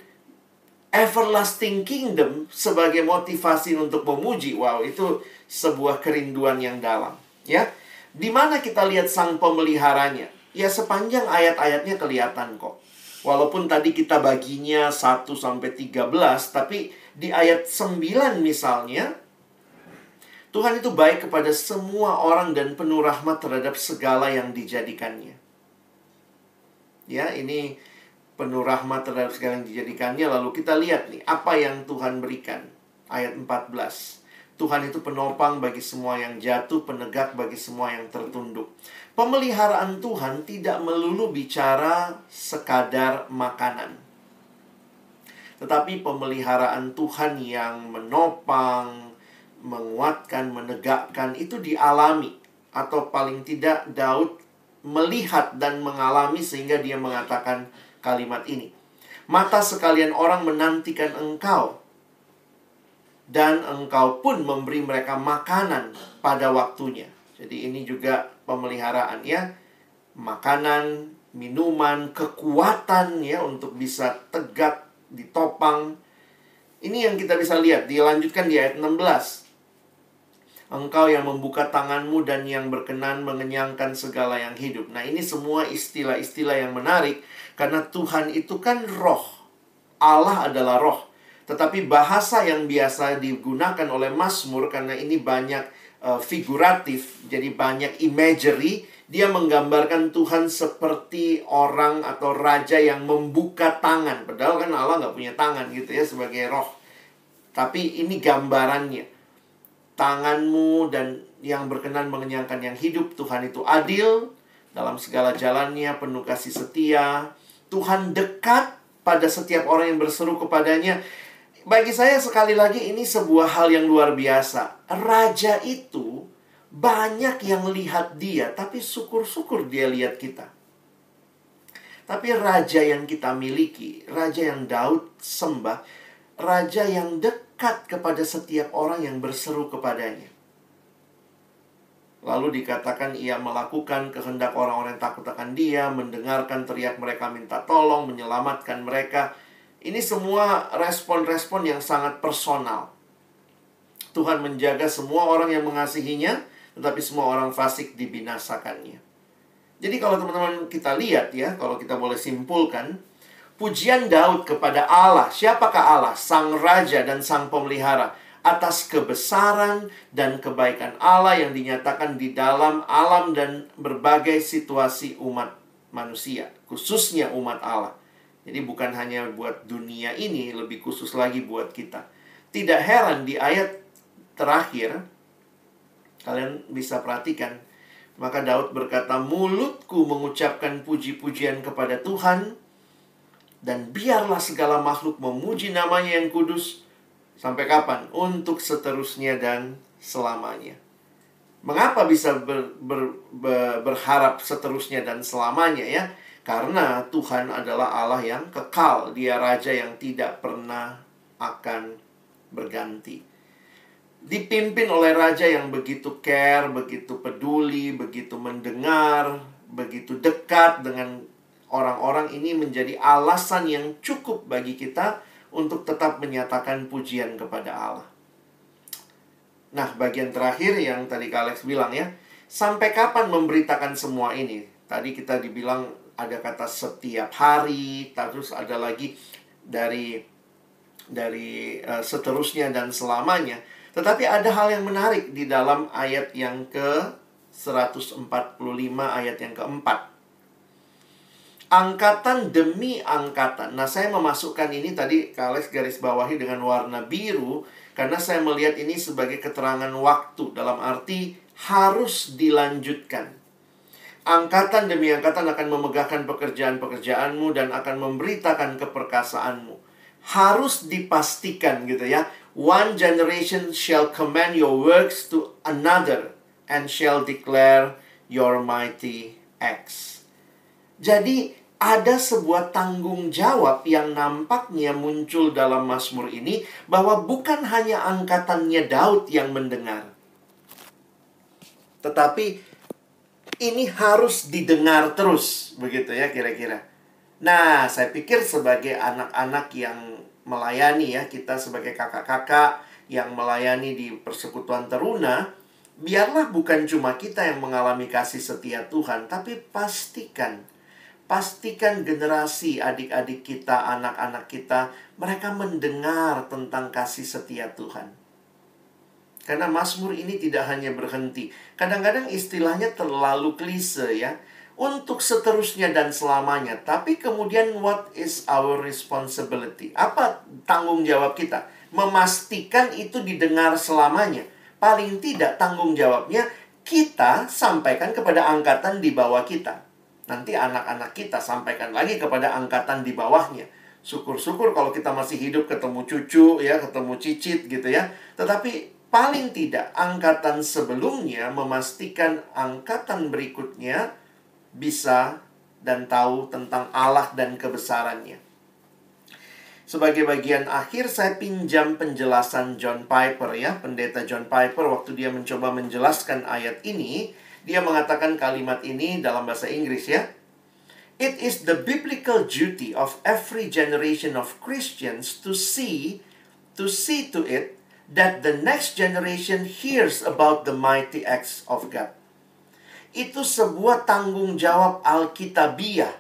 everlasting kingdom sebagai motivasi untuk memuji. Wow, itu sebuah kerinduan yang dalam. Ya, di mana kita lihat sang pemeliharanya? Ya, sepanjang ayat-ayatnya kelihatan kok. Walaupun tadi kita baginya 1-13, tapi di ayat 9 misalnya, Tuhan itu baik kepada semua orang dan penuh rahmat terhadap segala yang dijadikannya. Ya, ini penuh rahmat terhadap segala yang dijadikannya. Lalu kita lihat nih, apa yang Tuhan berikan. Ayat 14. Tuhan itu penopang bagi semua yang jatuh, penegak bagi semua yang tertunduk. Pemeliharaan Tuhan tidak melulu bicara sekadar makanan. Tetapi pemeliharaan Tuhan yang menopang, menguatkan, menegakkan, itu dialami. Atau paling tidak Daud melihat dan mengalami sehingga dia mengatakan kalimat ini. Mata sekalian orang menantikan engkau, dan engkau pun memberi mereka makanan pada waktunya. Jadi ini juga pemeliharaan ya. Makanan, minuman, kekuatan ya untuk bisa tegak, ditopang. Ini yang kita bisa lihat. Dilanjutkan di ayat 16. Engkau yang membuka tanganmu dan yang berkenan mengenyangkan segala yang hidup. Nah, ini semua istilah-istilah yang menarik. Karena Tuhan itu kan roh. Allah adalah roh. Tetapi bahasa yang biasa digunakan oleh Mazmur, karena ini banyak figuratif, jadi banyak imagery, dia menggambarkan Tuhan seperti orang atau raja yang membuka tangan. Padahal kan Allah nggak punya tangan gitu ya sebagai roh. Tapi ini gambarannya. Tanganmu dan yang berkenan mengenyangkan yang hidup. Tuhan itu adil dalam segala jalannya, penuh kasih setia. Tuhan dekat pada setiap orang yang berseru kepadanya. Bagi saya sekali lagi ini sebuah hal yang luar biasa. Raja itu banyak yang lihat dia, tapi syukur-syukur dia lihat kita. Tapi raja yang kita miliki, raja yang Daud sembah, raja yang dekat kepada setiap orang yang berseru kepadanya. Lalu dikatakan ia melakukan kehendak orang-orang yang takut akan dia, mendengarkan teriak mereka minta tolong, menyelamatkan mereka. Ini semua respon-respon yang sangat personal. Tuhan menjaga semua orang yang mengasihinya, tetapi semua orang fasik dibinasakannya. Jadi kalau teman-teman kita lihat ya, kalau kita boleh simpulkan, pujian Daud kepada Allah. Siapakah Allah? Sang Raja dan Sang Pemelihara. Atas kebesaran dan kebaikan Allah yang dinyatakan di dalam alam dan berbagai situasi umat manusia. Khususnya umat Allah. Jadi bukan hanya buat dunia ini, lebih khusus lagi buat kita. Tidak heran di ayat terakhir, kalian bisa perhatikan. Maka Daud berkata, mulutku mengucapkan puji-pujian kepada Tuhan, dan biarlah segala makhluk memuji namanya yang kudus. Sampai kapan? Untuk seterusnya dan selamanya. Mengapa bisa berharap seterusnya dan selamanya ya? Karena Tuhan adalah Allah yang kekal. Dia Raja yang tidak pernah akan berganti. Dipimpin oleh Raja yang begitu care, begitu peduli, begitu mendengar, begitu dekat dengan orang-orang. Ini menjadi alasan yang cukup bagi kita untuk tetap menyatakan pujian kepada Allah. Nah, bagian terakhir yang tadi Kak Alex bilang ya, sampai kapan memberitakan semua ini? Tadi kita dibilang ada kata setiap hari, terus ada lagi dari seterusnya dan selamanya. Tetapi ada hal yang menarik di dalam ayat yang ke-145, ayat yang keempat. Angkatan demi angkatan. Nah, saya memasukkan ini tadi Kak Alex garis bawahi dengan warna biru, karena saya melihat ini sebagai keterangan waktu, dalam arti harus dilanjutkan. Angkatan demi angkatan akan memegahkan pekerjaan-pekerjaanmu dan akan memberitakan keperkasaanmu. Harus dipastikan gitu ya. One generation shall command your works to another and shall declare your mighty acts. Jadi ada sebuah tanggung jawab yang nampaknya muncul dalam Mazmur ini, bahwa bukan hanya angkatannya Daud yang mendengar, tetapi ini harus didengar terus, begitu ya kira-kira. Nah, saya pikir sebagai anak-anak yang melayani ya, kita sebagai kakak-kakak yang melayani di persekutuan teruna, biarlah bukan cuma kita yang mengalami kasih setia Tuhan, tapi pastikan generasi adik-adik kita, anak-anak kita, mereka mendengar tentang kasih setia Tuhan. Karena Mazmur ini tidak hanya berhenti. Kadang-kadang istilahnya terlalu klise ya. Untuk seterusnya dan selamanya. Tapi kemudian what is our responsibility? Apa tanggung jawab kita? Memastikan itu didengar selamanya. Paling tidak tanggung jawabnya kita sampaikan kepada angkatan di bawah kita. Nanti anak-anak kita sampaikan lagi kepada angkatan di bawahnya. Syukur-syukur kalau kita masih hidup ketemu cucu ya, ketemu cicit gitu ya. Tetapi paling tidak angkatan sebelumnya memastikan angkatan berikutnya bisa dan tahu tentang Allah dan kebesarannya. Sebagai bagian akhir, saya pinjam penjelasan John Piper ya, pendeta John Piper, waktu dia mencoba menjelaskan ayat ini. Dia mengatakan kalimat ini dalam bahasa Inggris ya. It is the biblical duty of every generation of Christians to see to it that the next generation hears about the mighty acts of God. Itu sebuah tanggung jawab Alkitabiah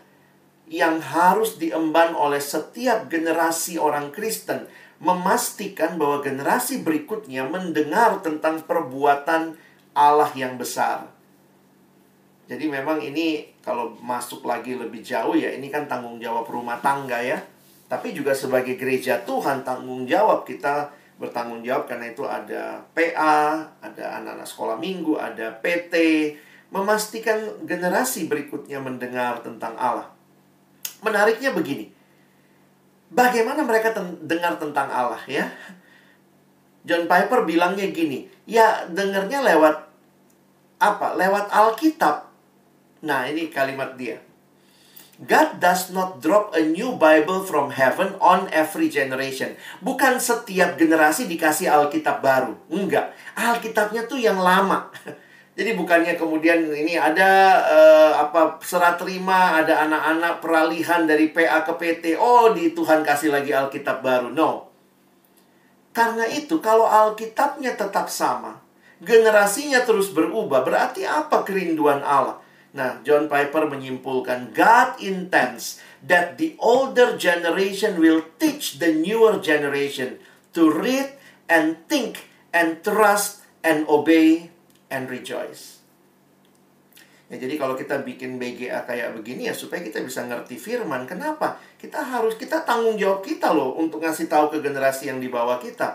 yang harus diemban oleh setiap generasi orang Kristen, memastikan bahwa generasi berikutnya mendengar tentang perbuatan Allah yang besar. Jadi memang ini kalau masuk lagi lebih jauh ya, ini kan tanggung jawab rumah tangga ya. Tapi juga sebagai gereja Tuhan, tanggung jawab kita bertanggung jawab, karena itu ada PA, ada anak-anak sekolah minggu, ada PT, memastikan generasi berikutnya mendengar tentang Allah. Menariknya begini, bagaimana mereka dengar tentang Allah ya? John Piper bilangnya gini, ya dengarnya lewat apa? Lewat Alkitab. Nah, ini kalimat dia. God does not drop a new Bible from heaven on every generation. Bukan setiap generasi dikasih Alkitab baru. Enggak. Alkitabnya tuh yang lama. Jadi bukannya kemudian ini ada serah terima, ada anak-anak peralihan dari PA ke PT. Oh, di Tuhan kasih lagi Alkitab baru. No. Karena itu, kalau Alkitabnya tetap sama, generasinya terus berubah, berarti apa kerinduan Allah? Nah, John Piper menyimpulkan, God intends that the older generation will teach the newer generation to read and think and trust and obey and rejoice. Ya, jadi kalau kita bikin BGA kayak begini ya, supaya kita bisa ngerti firman. Kenapa? Kita tanggung jawab kita loh untuk ngasih tahu ke generasi yang di bawah kita.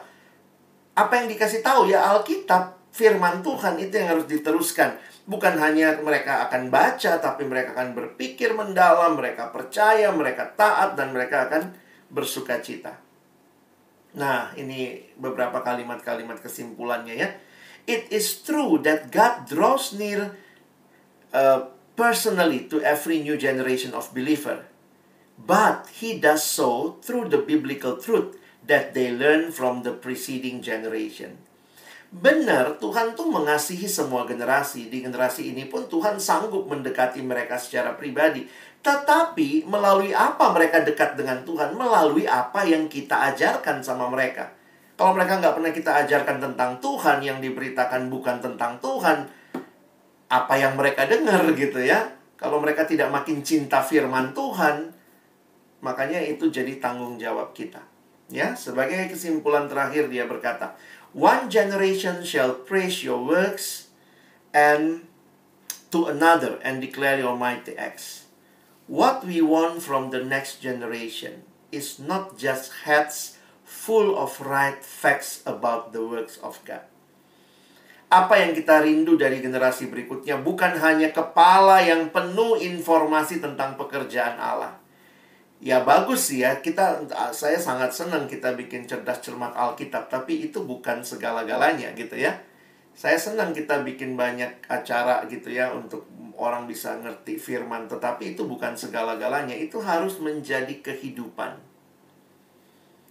Apa yang dikasih tahu ya Alkitab, firman Tuhan, itu yang harus diteruskan. Bukan hanya mereka akan baca, tapi mereka akan berpikir mendalam, mereka percaya, mereka taat, dan mereka akan bersuka cita. Nah, ini beberapa kalimat-kalimat kesimpulannya ya. It is true that God draws near personally to every new generation of believer. But He does so through the biblical truth that they learn from the preceding generation. Benar, Tuhan tuh mengasihi semua generasi. Di generasi ini pun Tuhan sanggup mendekati mereka secara pribadi. Tetapi melalui apa mereka dekat dengan Tuhan? Melalui apa yang kita ajarkan sama mereka. Kalau mereka nggak pernah kita ajarkan tentang Tuhan, yang diberitakan bukan tentang Tuhan, apa yang mereka dengar gitu ya. Kalau mereka tidak makin cinta firman Tuhan, makanya itu jadi tanggung jawab kita. Ya, sebagai kesimpulan terakhir dia berkata, one generation shall praise your works and to another and declare your mighty acts. What we want from the next generation is not just heads full of right facts about the works of God. Apa yang kita rindu dari generasi berikutnya bukan hanya kepala yang penuh informasi tentang pekerjaan Allah. Ya bagus sih ya, saya sangat senang kita bikin cerdas cermat Alkitab, tapi itu bukan segala-galanya gitu ya. Saya senang kita bikin banyak acara gitu ya untuk orang bisa ngerti firman, tetapi itu bukan segala-galanya, itu harus menjadi kehidupan.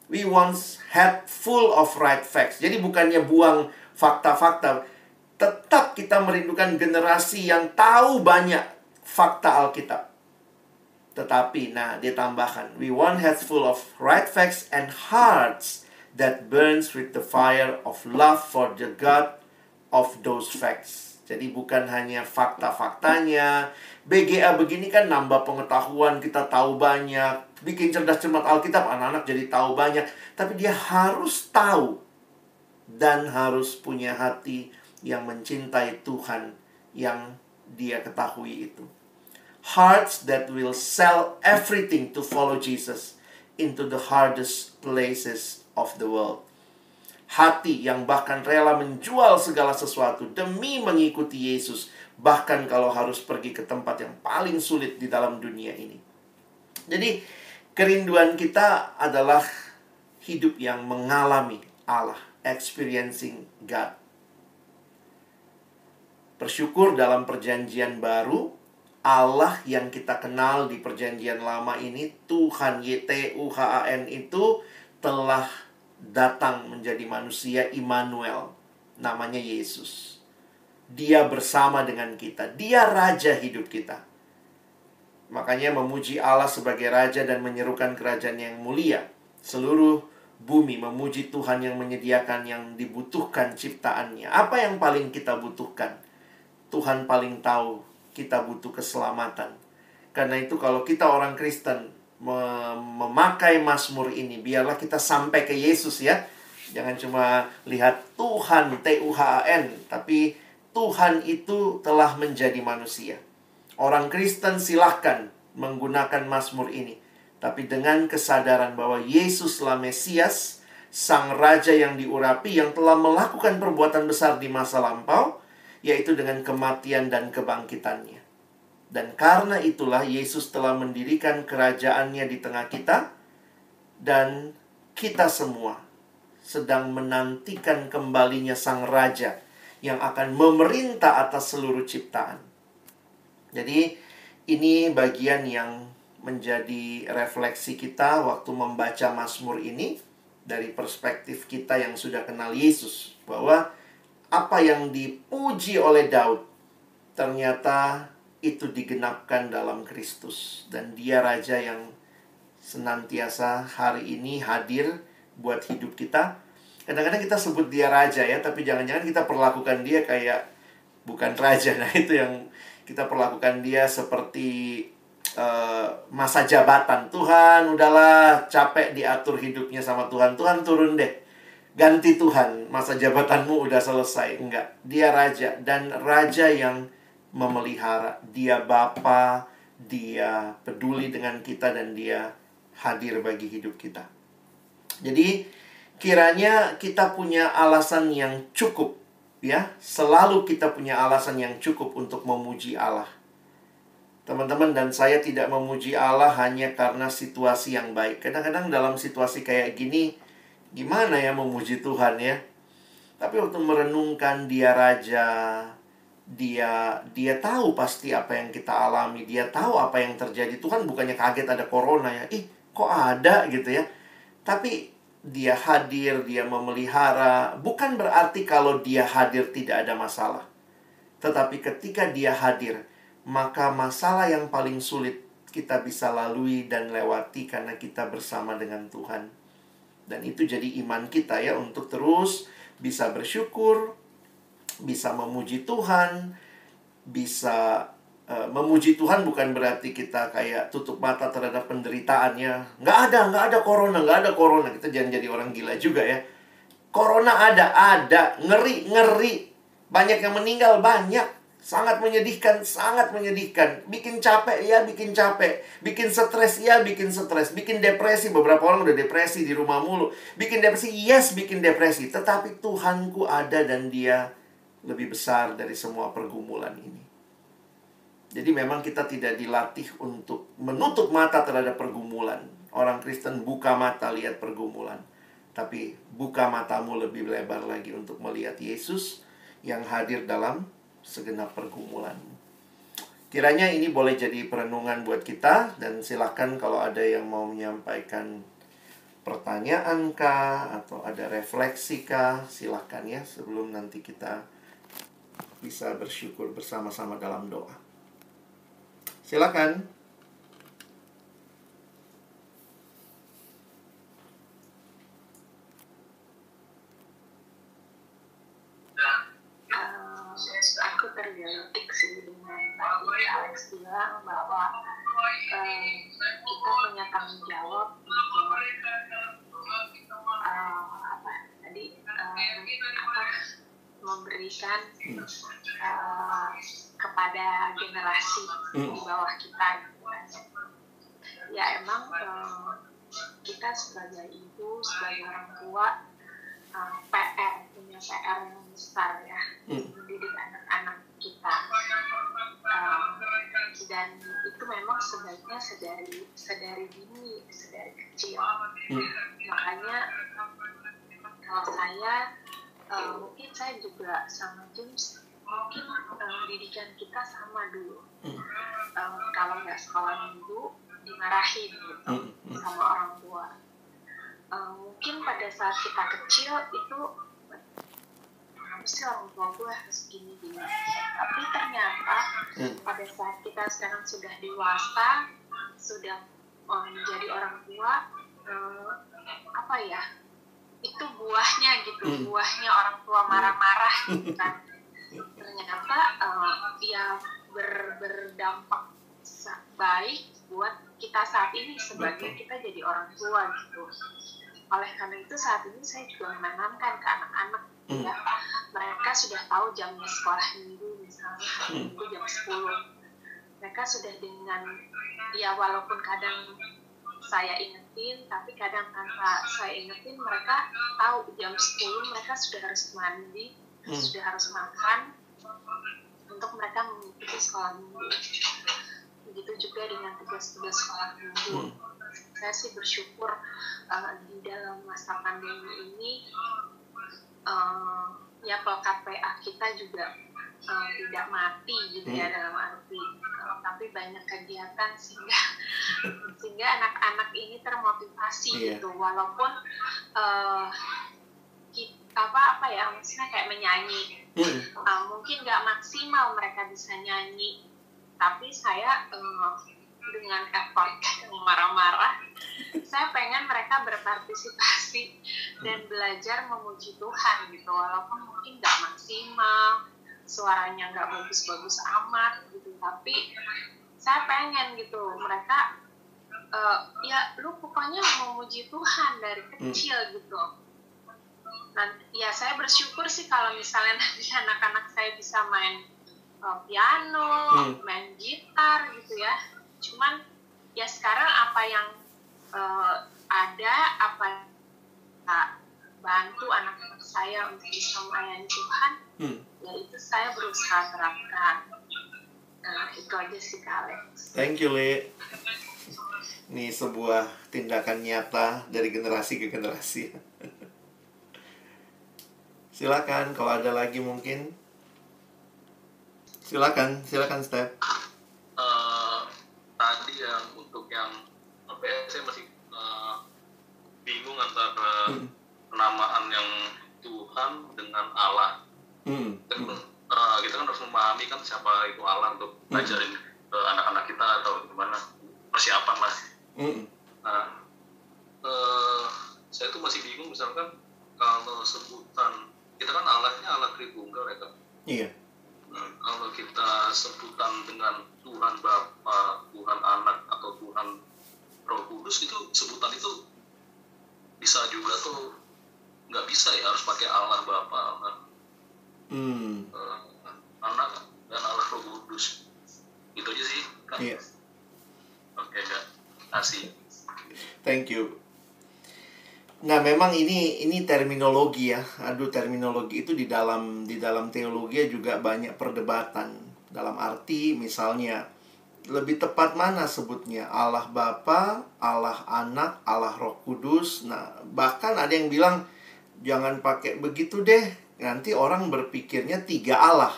We once had full of right facts. Jadi bukannya buang fakta-fakta, tetap kita merindukan generasi yang tahu banyak fakta Alkitab. Tetapi, dia tambahkan, we want heads full of right facts and hearts that burns with the fire of love for the God of those facts. Jadi bukan hanya fakta-faktanya. BGA begini kan nambah pengetahuan, kita tahu banyak. Bikin cerdas cermat Alkitab, anak-anak jadi tahu banyak. Tapi dia harus tahu dan harus punya hati yang mencintai Tuhan yang dia ketahui itu. Hearts that will sell everything to follow Jesus into the hardest places of the world. Hati yang bahkan rela menjual segala sesuatu demi mengikuti Yesus, bahkan kalau harus pergi ke tempat yang paling sulit di dalam dunia ini. Jadi, kerinduan kita adalah hidup yang mengalami Allah, experiencing God. Bersyukur dalam perjanjian baru, Allah yang kita kenal di perjanjian lama ini, Tuhan YTUHAN itu telah datang menjadi manusia, Immanuel, namanya Yesus. Dia bersama dengan kita, dia raja hidup kita. Makanya memuji Allah sebagai raja dan menyerukan kerajaan yang mulia. Seluruh bumi memuji Tuhan yang menyediakan yang dibutuhkan ciptaannya. Apa yang paling kita butuhkan? Tuhan paling tahu. Kita butuh keselamatan. Karena itu kalau kita orang Kristen memakai Mazmur ini, biarlah kita sampai ke Yesus ya. Jangan cuma lihat Tuhan, TUHAN, tapi Tuhan itu telah menjadi manusia. Orang Kristen silahkan menggunakan Mazmur ini, tapi dengan kesadaran bahwa Yesuslah Mesias, Sang Raja yang diurapi, yang telah melakukan perbuatan besar di masa lampau, yaitu dengan kematian dan kebangkitannya. Dan karena itulah Yesus telah mendirikan kerajaannya di tengah kita, dan kita semua sedang menantikan kembalinya Sang Raja yang akan memerintah atas seluruh ciptaan. Jadi ini bagian yang menjadi refleksi kita waktu membaca Mazmur ini dari perspektif kita yang sudah kenal Yesus, bahwa apa yang dipuji oleh Daud ternyata itu digenapkan dalam Kristus, dan dia raja yang senantiasa hari ini hadir buat hidup kita. Kadang-kadang kita sebut dia raja ya, tapi jangan-jangan kita perlakukan dia kayak bukan raja. Nah itu yang kita perlakukan dia seperti masa jabatan. Tuhan udahlah, capek diatur hidupnya sama Tuhan, Tuhan turun deh, ganti Tuhan, masa jabatanmu udah selesai. Enggak, dia raja, dan raja yang memelihara. Dia Bapa, dia peduli dengan kita, dan dia hadir bagi hidup kita. Jadi kiranya kita punya alasan yang cukup ya. Selalu kita punya alasan yang cukup untuk memuji Allah. Teman-teman dan saya tidak memuji Allah hanya karena situasi yang baik. Kadang-kadang dalam situasi kayak gini, gimana ya memuji Tuhan ya? Tapi waktu merenungkan dia raja, dia tahu pasti apa yang kita alami, dia tahu apa yang terjadi. Tuhan bukannya kaget ada corona ya, ih kok ada gitu ya. Tapi dia hadir, dia memelihara. Bukan berarti kalau dia hadir tidak ada masalah. Tetapi ketika dia hadir, maka masalah yang paling sulit kita bisa lalui dan lewati karena kita bersama dengan Tuhan. Dan itu jadi iman kita ya, untuk terus bisa bersyukur, bisa memuji Tuhan. Bisa memuji Tuhan bukan berarti kita kayak tutup mata terhadap penderitaannya. Nggak ada corona, nggak ada corona. Kita jangan jadi orang gila juga ya. Corona ada. Ngeri. Banyak yang meninggal, banyak. Sangat menyedihkan, sangat menyedihkan. Bikin capek, ya bikin capek. Bikin stres, ya bikin stres. Bikin depresi, beberapa orang udah depresi di rumah mulu. Bikin depresi, yes bikin depresi. Tetapi Tuhanku ada dan dia lebih besar dari semua pergumulan ini. Jadi memang kita tidak dilatih untuk menutup mata terhadap pergumulan. Orang Kristen buka mata lihat pergumulan. Tapi buka matamu lebih lebar lagi untuk melihat Yesus yang hadir dalam segenap pergumulanmu. Kiranya ini boleh jadi perenungan buat kita. Dan silakan kalau ada yang mau menyampaikan pertanyaan kah, atau ada refleksi kah, silakan ya, sebelum nanti kita bisa bersyukur bersama-sama dalam doa. Silakan. Aku tergelitik sih dengan tadi Alex bilang bahwa kita punya tanggung jawab untuk memberikan kepada generasi di bawah kita. Ya emang kita sebagai ibu, sebagai orang tua, punya PR yang besar ya, mendidik anak-anak kita. Dan itu memang sebaiknya sedari dini, sedari kecil. Makanya kalau saya mungkin saya juga sama James, mungkin didikan kita sama dulu. Kalau nggak sekolah minggu dimarahin gitu sama orang tua. Mungkin pada saat kita kecil itu harusnya orang tua gue harus gini-gini. Tapi ternyata pada saat kita sekarang sudah dewasa, sudah menjadi orang tua, itu buahnya gitu, buahnya orang tua marah-marah gitu kan. Ternyata ya berdampak baik buat kita saat ini sebagai kita jadi orang tua gitu. Oleh karena itu saat ini saya juga menanamkan ke anak-anak ya, mereka sudah tahu jamnya sekolah minggu, misalnya hari minggu jam 10. Mereka sudah dengan, ya walaupun kadang saya ingetin, tapi kadang tanpa saya ingetin, mereka tahu jam 10 mereka sudah harus mandi, sudah harus makan untuk mereka mengikuti sekolah minggu. Begitu juga dengan tugas-tugas sekolah minggu. Saya sih bersyukur di dalam masa pandemi ini ya pelekat PA kita juga tidak mati gitu ya, dalam arti tapi banyak kegiatan sehingga anak-anak ini termotivasi gitu, walaupun maksudnya kayak menyanyi mungkin nggak maksimal mereka bisa nyanyi, tapi saya dengan effort marah-marah, saya pengen mereka berpartisipasi dan belajar memuji Tuhan gitu, walaupun mungkin nggak maksimal, suaranya nggak bagus-bagus amat gitu, tapi saya pengen gitu mereka ya lu pokoknya memuji Tuhan dari kecil gitu. Ya saya bersyukur sih kalau misalnya nanti anak-anak saya bisa main piano, main gitar gitu ya. Cuman ya sekarang apa yang ada, apa yang bantu anak-anak saya untuk bisa melayani Tuhan, ya itu saya berusaha terapkan. Itu aja sih Kak Alex. Thank you, Le. Ini sebuah tindakan nyata dari generasi ke generasi. Silakan kalau ada lagi mungkin. Silakan Steph. Tadi yang untuk yang apa ya, saya masih bingung antara penamaan yang Tuhan dengan Allah. Kita kan harus memahami kan siapa itu Allah untuk ngajarin anak-anak kita atau gimana, persiapan lah. Saya tuh masih bingung misalkan kalau sebutan kita kan Allahnya Allah Tritunggal ya kan. Iya. Kalau kita sebutan dengan Tuhan Bapa, Tuhan Anak atau Tuhan Roh Kudus, itu sebutan itu bisa juga tuh nggak bisa ya, harus pakai Allah Bapa, Allah Anak dan Allah Roh Kudus. Itu aja sih kan. Iya. Oke, Kak. Kasih. Thank you. Nah, memang ini terminologi ya. Terminologi itu di dalam teologi juga banyak perdebatan. Dalam arti misalnya lebih tepat mana sebutnya? Allah Bapa, Allah Anak, Allah Roh Kudus. Nah, bahkan ada yang bilang jangan pakai begitu deh. Nanti orang berpikirnya 3 Allah.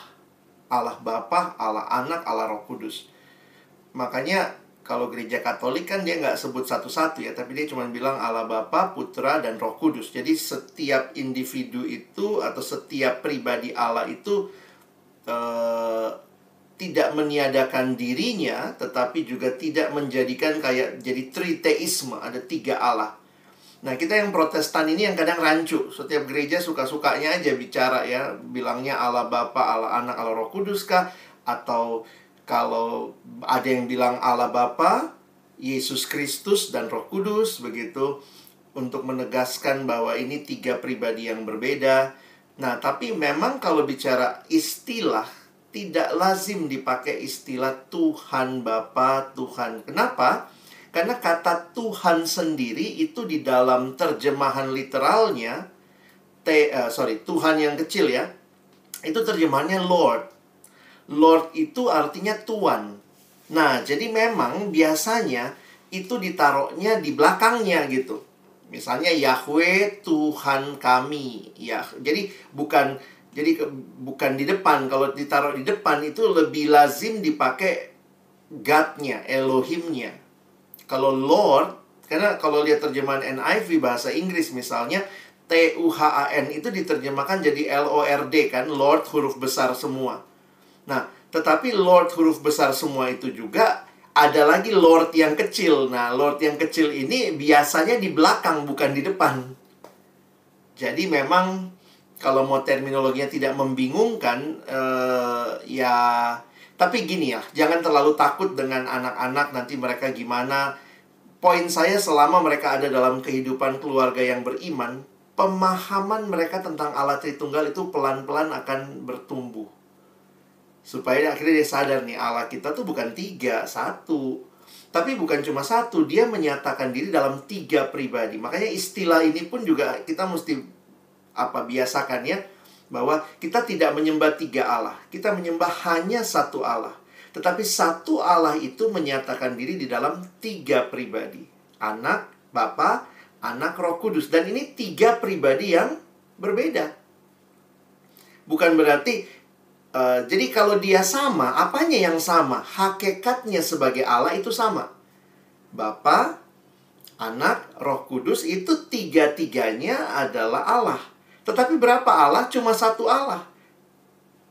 Allah Bapa, Allah Anak, Allah Roh Kudus. Makanya kalau gereja Katolik kan dia nggak sebut satu-satu ya, tapi dia cuma bilang Allah Bapa, Putra, dan Roh Kudus. Jadi setiap individu itu atau setiap pribadi Allah itu tidak meniadakan dirinya, tetapi juga tidak menjadikan kayak jadi triteisme, ada 3 Allah. Nah, kita yang Protestan ini yang kadang rancu. Setiap gereja suka-sukanya aja bicara ya, bilangnya Allah Bapa, Allah Anak, Allah Roh Kudus kah? Atau kalau ada yang bilang Allah Bapa, Yesus Kristus, dan Roh Kudus, begitu, untuk menegaskan bahwa ini 3 pribadi yang berbeda. Nah, tapi memang kalau bicara istilah, tidak lazim dipakai istilah Tuhan Bapa, Tuhan. Kenapa? Karena kata Tuhan sendiri itu di dalam terjemahan literalnya, Tuhan yang kecil ya, itu terjemahannya Lord. Lord itu artinya Tuan. Nah, jadi memang biasanya itu ditaruhnya di belakangnya gitu. Misalnya Yahweh Tuhan kami. Ya, jadi bukan di depan. Kalau ditaruh di depan itu lebih lazim dipakai God-nya, Elohimnya. Kalau Lord, karena kalau lihat terjemahan NIV bahasa Inggris misalnya, Tuhan itu diterjemahkan jadi LORD kan, Lord huruf besar semua. Nah, tetapi Lord huruf besar semua itu juga ada lagi Lord yang kecil. Nah, Lord yang kecil ini biasanya di belakang, bukan di depan. Jadi memang kalau mau terminologinya tidak membingungkan, ya. Tapi gini ya, jangan terlalu takut dengan anak-anak nanti mereka gimana. Poin saya selama mereka ada dalam kehidupan keluarga yang beriman, pemahaman mereka tentang Allah Tritunggal itu pelan-pelan akan bertumbuh. Supaya akhirnya dia sadar nih, Allah kita tuh bukan 3, 1. Tapi bukan cuma 1, dia menyatakan diri dalam 3 pribadi. Makanya istilah ini pun juga kita mesti biasakan ya, bahwa kita tidak menyembah 3 Allah. Kita menyembah hanya 1 Allah. Tetapi 1 Allah itu menyatakan diri di dalam 3 pribadi. Anak, Bapa, Anak, Roh Kudus. Dan ini 3 pribadi yang berbeda. Bukan berarti jadi kalau dia sama, apanya yang sama? Hakikatnya sebagai Allah itu sama. Bapa, Anak, Roh Kudus itu 3-3-nya adalah Allah. Tetapi berapa Allah? Cuma 1 Allah.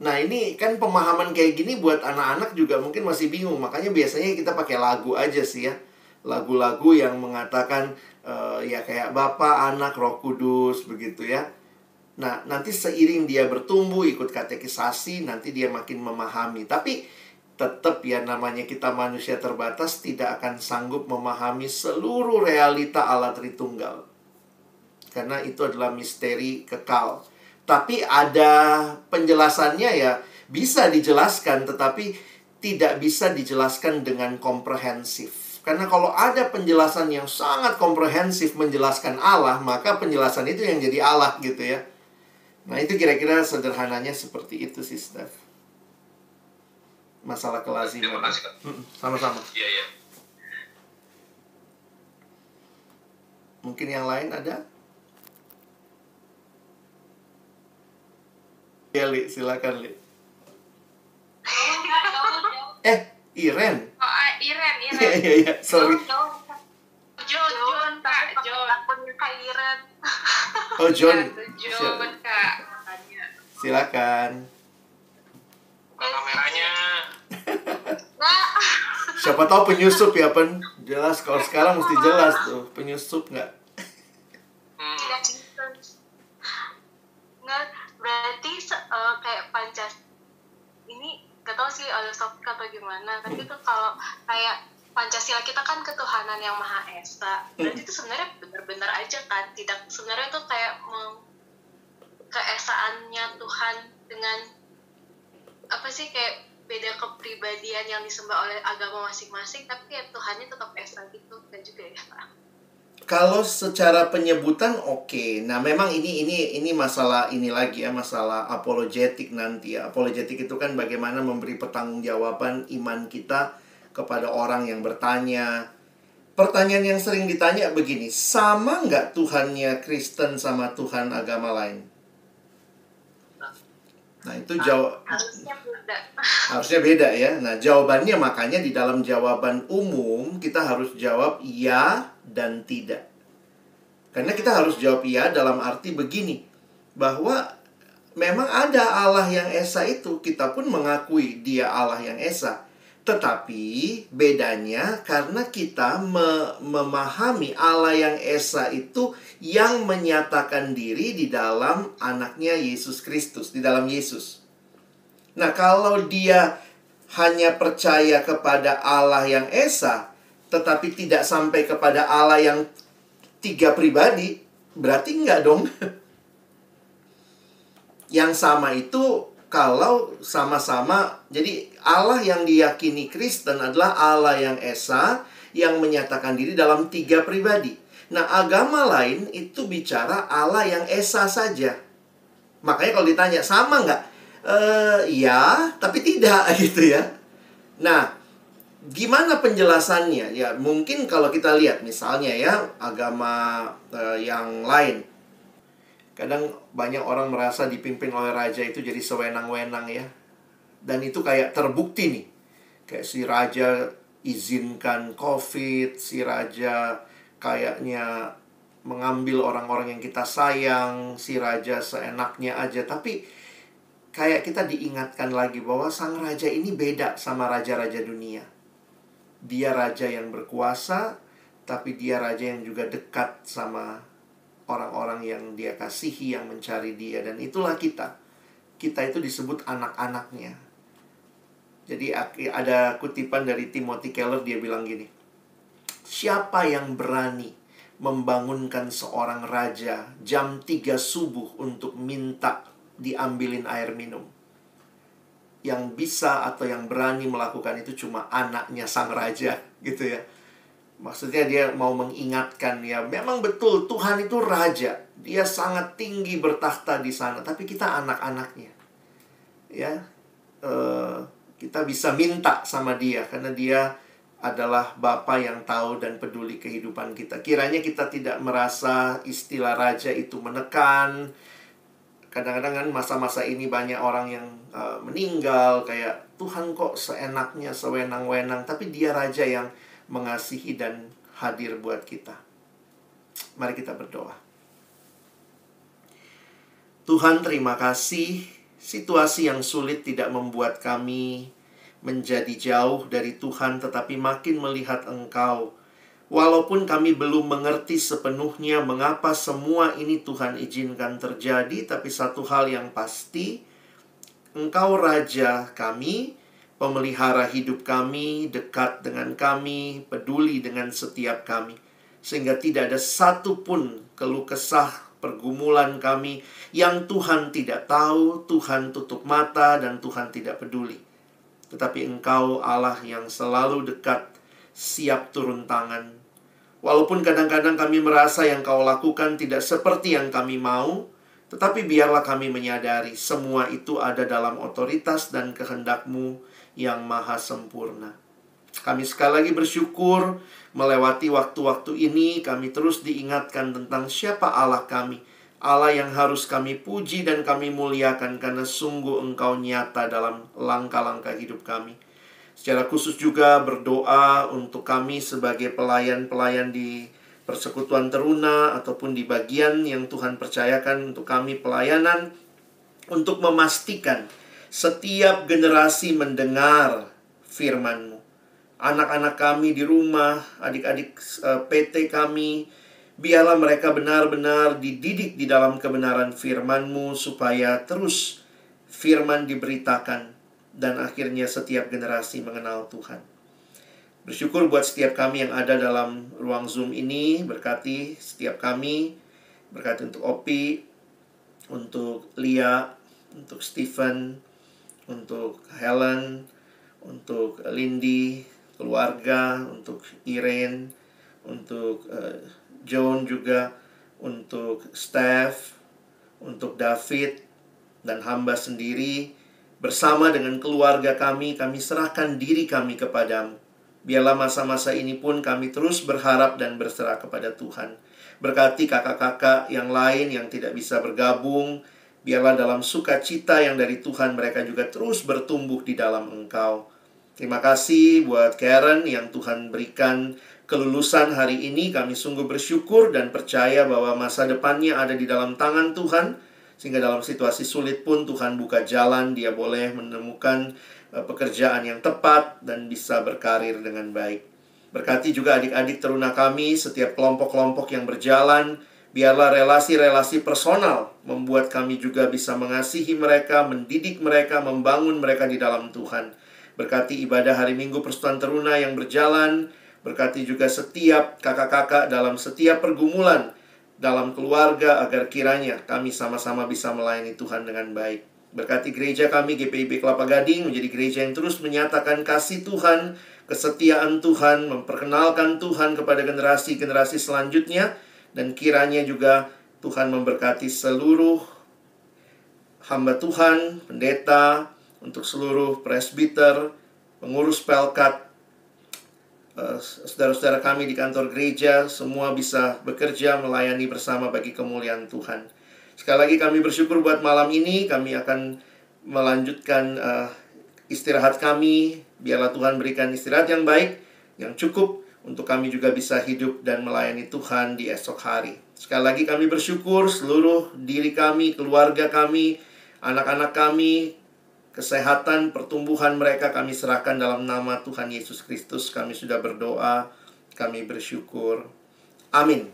Nah, ini kan pemahaman kayak gini buat anak-anak juga mungkin masih bingung. Makanya biasanya kita pakai lagu aja sih ya. Lagu-lagu yang mengatakan ya kayak Bapa, Anak, Roh Kudus begitu ya. Nah, nanti seiring dia bertumbuh, ikut katekisasi, nanti dia makin memahami. Tapi tetap ya, namanya kita manusia terbatas, tidak akan sanggup memahami seluruh realita Allah Tritunggal. Karena itu adalah misteri kekal. Tapi ada penjelasannya ya, bisa dijelaskan, tetapi tidak bisa dijelaskan dengan komprehensif. Karena kalau ada penjelasan yang sangat komprehensif menjelaskan Allah, maka penjelasan itu yang jadi Allah gitu ya. Nah, itu kira-kira sederhananya seperti itu sih, Steph. Masalah kelaziman. Terima kasih, Kak. Sama-sama. Iya. Mungkin yang lain ada? Ya, Li, silakan, Li. Jauh. Iren. Oh, Iren. Iya, sorry. John, Kak. Akunnya Kak Iren. Oh, John. Ya, John, Kak. Silakan. Kameranya. Nggak. Siapa tahu penyusup ya, Pen. Jelas, kalau sekarang mesti jelas tuh. Penyusup nggak? Tidak gitu. Nggak, berarti kayak Pancasila ini gak tau sih filsafat atau gimana, tapi tuh kalau kayak Pancasila kita kan ketuhanan yang Maha Esa, berarti itu sebenarnya benar-benar aja kan, tidak sebenarnya tuh kayak keesaannya Tuhan dengan apa sih, kayak beda kepribadian yang disembah oleh agama masing-masing, tapi ya Tuhannya tetap esa gitu kan juga ya Pak. Kalau secara penyebutan oke. Nah, memang ini masalah ini lagi ya, masalah apologetik nanti ya. Apologetik itu kan bagaimana memberi pertanggungjawaban iman kita kepada orang yang bertanya. Pertanyaan yang sering ditanya begini, sama nggak Tuhannya Kristen sama Tuhan agama lain? Nah, itu harusnya beda ya. Nah, jawabannya makanya di dalam jawaban umum kita harus jawab iya dan tidak. Karena kita harus jawab iya dalam arti begini, bahwa memang ada Allah yang esa itu, kita pun mengakui dia Allah yang esa. Tetapi bedanya karena kita memahami Allah yang esa itu yang menyatakan diri di dalam anaknya Yesus Kristus, di dalam Yesus. Nah, kalau dia hanya percaya kepada Allah yang esa, tetapi tidak sampai kepada Allah yang 3 pribadi, berarti enggak dong. Yang sama itu kalau sama-sama, jadi Allah yang diyakini Kristen adalah Allah yang esa, yang menyatakan diri dalam 3 pribadi. Nah, agama lain itu bicara Allah yang esa saja. Makanya kalau ditanya, sama nggak? Ya, tapi tidak gitu ya. Nah, gimana penjelasannya? Ya, mungkin kalau kita lihat misalnya ya, agama yang lain. Kadang banyak orang merasa dipimpin oleh raja itu jadi sewenang-wenang ya. Dan itu kayak terbukti nih. Kayak si raja izinkan COVID, si raja kayaknya mengambil orang-orang yang kita sayang, si raja seenaknya aja. Tapi kayak kita diingatkan lagi bahwa sang raja ini beda sama raja-raja dunia. Dia raja yang berkuasa, tapi dia raja yang juga dekat sama orang-orang yang dia kasihi, yang mencari dia. Dan itulah kita. Kita itu disebut anak-anaknya. Jadi ada kutipan dari Timothy Keller, dia bilang gini, siapa yang berani membangunkan seorang raja jam 3 subuh untuk minta diambilin air minum? Yang bisa atau yang berani melakukan itu cuma anaknya sang raja, gitu ya. Maksudnya dia mau mengingatkan ya, memang betul Tuhan itu raja. Dia sangat tinggi bertakhta di sana, tapi kita anak-anaknya. Ya, kita bisa minta sama dia karena dia adalah Bapa yang tahu dan peduli kehidupan kita. Kiranya kita tidak merasa istilah raja itu menekan. Kadang-kadang kan masa-masa ini banyak orang yang meninggal, kayak Tuhan kok seenaknya, sewenang-wenang, tapi dia raja yang mengasihi dan hadir buat kita. Mari kita berdoa. Tuhan, terima kasih. Situasi yang sulit tidak membuat kami menjadi jauh dari Tuhan, tetapi makin melihat Engkau. Walaupun kami belum mengerti sepenuhnya mengapa semua ini Tuhan izinkan terjadi, tapi satu hal yang pasti, Engkau Raja kami, pemelihara hidup kami, dekat dengan kami, peduli dengan setiap kami. Sehingga tidak ada satupun keluh kesah, pergumulan kami yang Tuhan tidak tahu, Tuhan tutup mata, dan Tuhan tidak peduli. Tetapi Engkau Allah yang selalu dekat, siap turun tangan. Walaupun kadang-kadang kami merasa yang Kau lakukan tidak seperti yang kami mau, tetapi biarlah kami menyadari semua itu ada dalam otoritas dan kehendak-Mu yang maha sempurna. Kami sekali lagi bersyukur melewati waktu-waktu ini, kami terus diingatkan tentang siapa Allah kami. Allah yang harus kami puji dan kami muliakan, karena sungguh Engkau nyata dalam langkah-langkah hidup kami. Secara khusus juga berdoa untuk kami sebagai pelayan-pelayan di persekutuan teruna ataupun di bagian yang Tuhan percayakan untuk kami pelayanan, untuk memastikan setiap generasi mendengar firman-Mu. Anak-anak kami di rumah, adik-adik PT kami, biarlah mereka benar-benar dididik di dalam kebenaran firman-Mu, supaya terus firman diberitakan dan akhirnya setiap generasi mengenal Tuhan. Bersyukur buat setiap kami yang ada dalam ruang Zoom ini. Berkati setiap kami. Berkati untuk Opi, untuk Lia, untuk Stephen, untuk Helen, untuk Lindy, keluarga, untuk Irene, untuk John juga, untuk Steph, untuk David, dan hamba sendiri. Bersama dengan keluarga kami serahkan diri kami kepadamu. Biarlah masa-masa ini pun kami terus berharap dan berserah kepada Tuhan. Berkati kakak-kakak yang lain yang tidak bisa bergabung. Biarlah dalam sukacita yang dari Tuhan mereka juga terus bertumbuh di dalam Engkau. Terima kasih buat Karen yang Tuhan berikan kelulusan hari ini. Kami sungguh bersyukur dan percaya bahwa masa depannya ada di dalam tangan Tuhan. Sehingga dalam situasi sulit pun Tuhan buka jalan, dia boleh menemukan pekerjaan yang tepat dan bisa berkarir dengan baik. Berkati juga adik-adik teruna kami, setiap kelompok-kelompok yang berjalan. Biarlah relasi-relasi personal membuat kami juga bisa mengasihi mereka, mendidik mereka, membangun mereka di dalam Tuhan. Berkati ibadah hari Minggu Persekutuan Teruna yang berjalan. Berkati juga setiap kakak-kakak dalam setiap pergumulan dalam keluarga, agar kiranya kami sama-sama bisa melayani Tuhan dengan baik. Berkati gereja kami GPIB Kelapa Gading menjadi gereja yang terus menyatakan kasih Tuhan, kesetiaan Tuhan, memperkenalkan Tuhan kepada generasi-generasi selanjutnya. Dan kiranya juga Tuhan memberkati seluruh hamba Tuhan, pendeta, untuk seluruh presbiter, pengurus pelkat, saudara-saudara kami di kantor gereja, semua bisa bekerja melayani bersama bagi kemuliaan Tuhan. Sekali lagi kami bersyukur buat malam ini. Kami akan melanjutkan istirahat kami. Biarlah Tuhan berikan istirahat yang baik, yang cukup untuk kami juga bisa hidup dan melayani Tuhan di esok hari. Sekali lagi kami bersyukur seluruh diri kami, keluarga kami, anak-anak kami, kesehatan, pertumbuhan mereka kami serahkan dalam nama Tuhan Yesus Kristus. Kami sudah berdoa, kami bersyukur. Amin.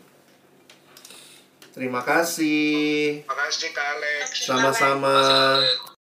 Terima kasih. Terima kasih Kak Alex. Sama-sama.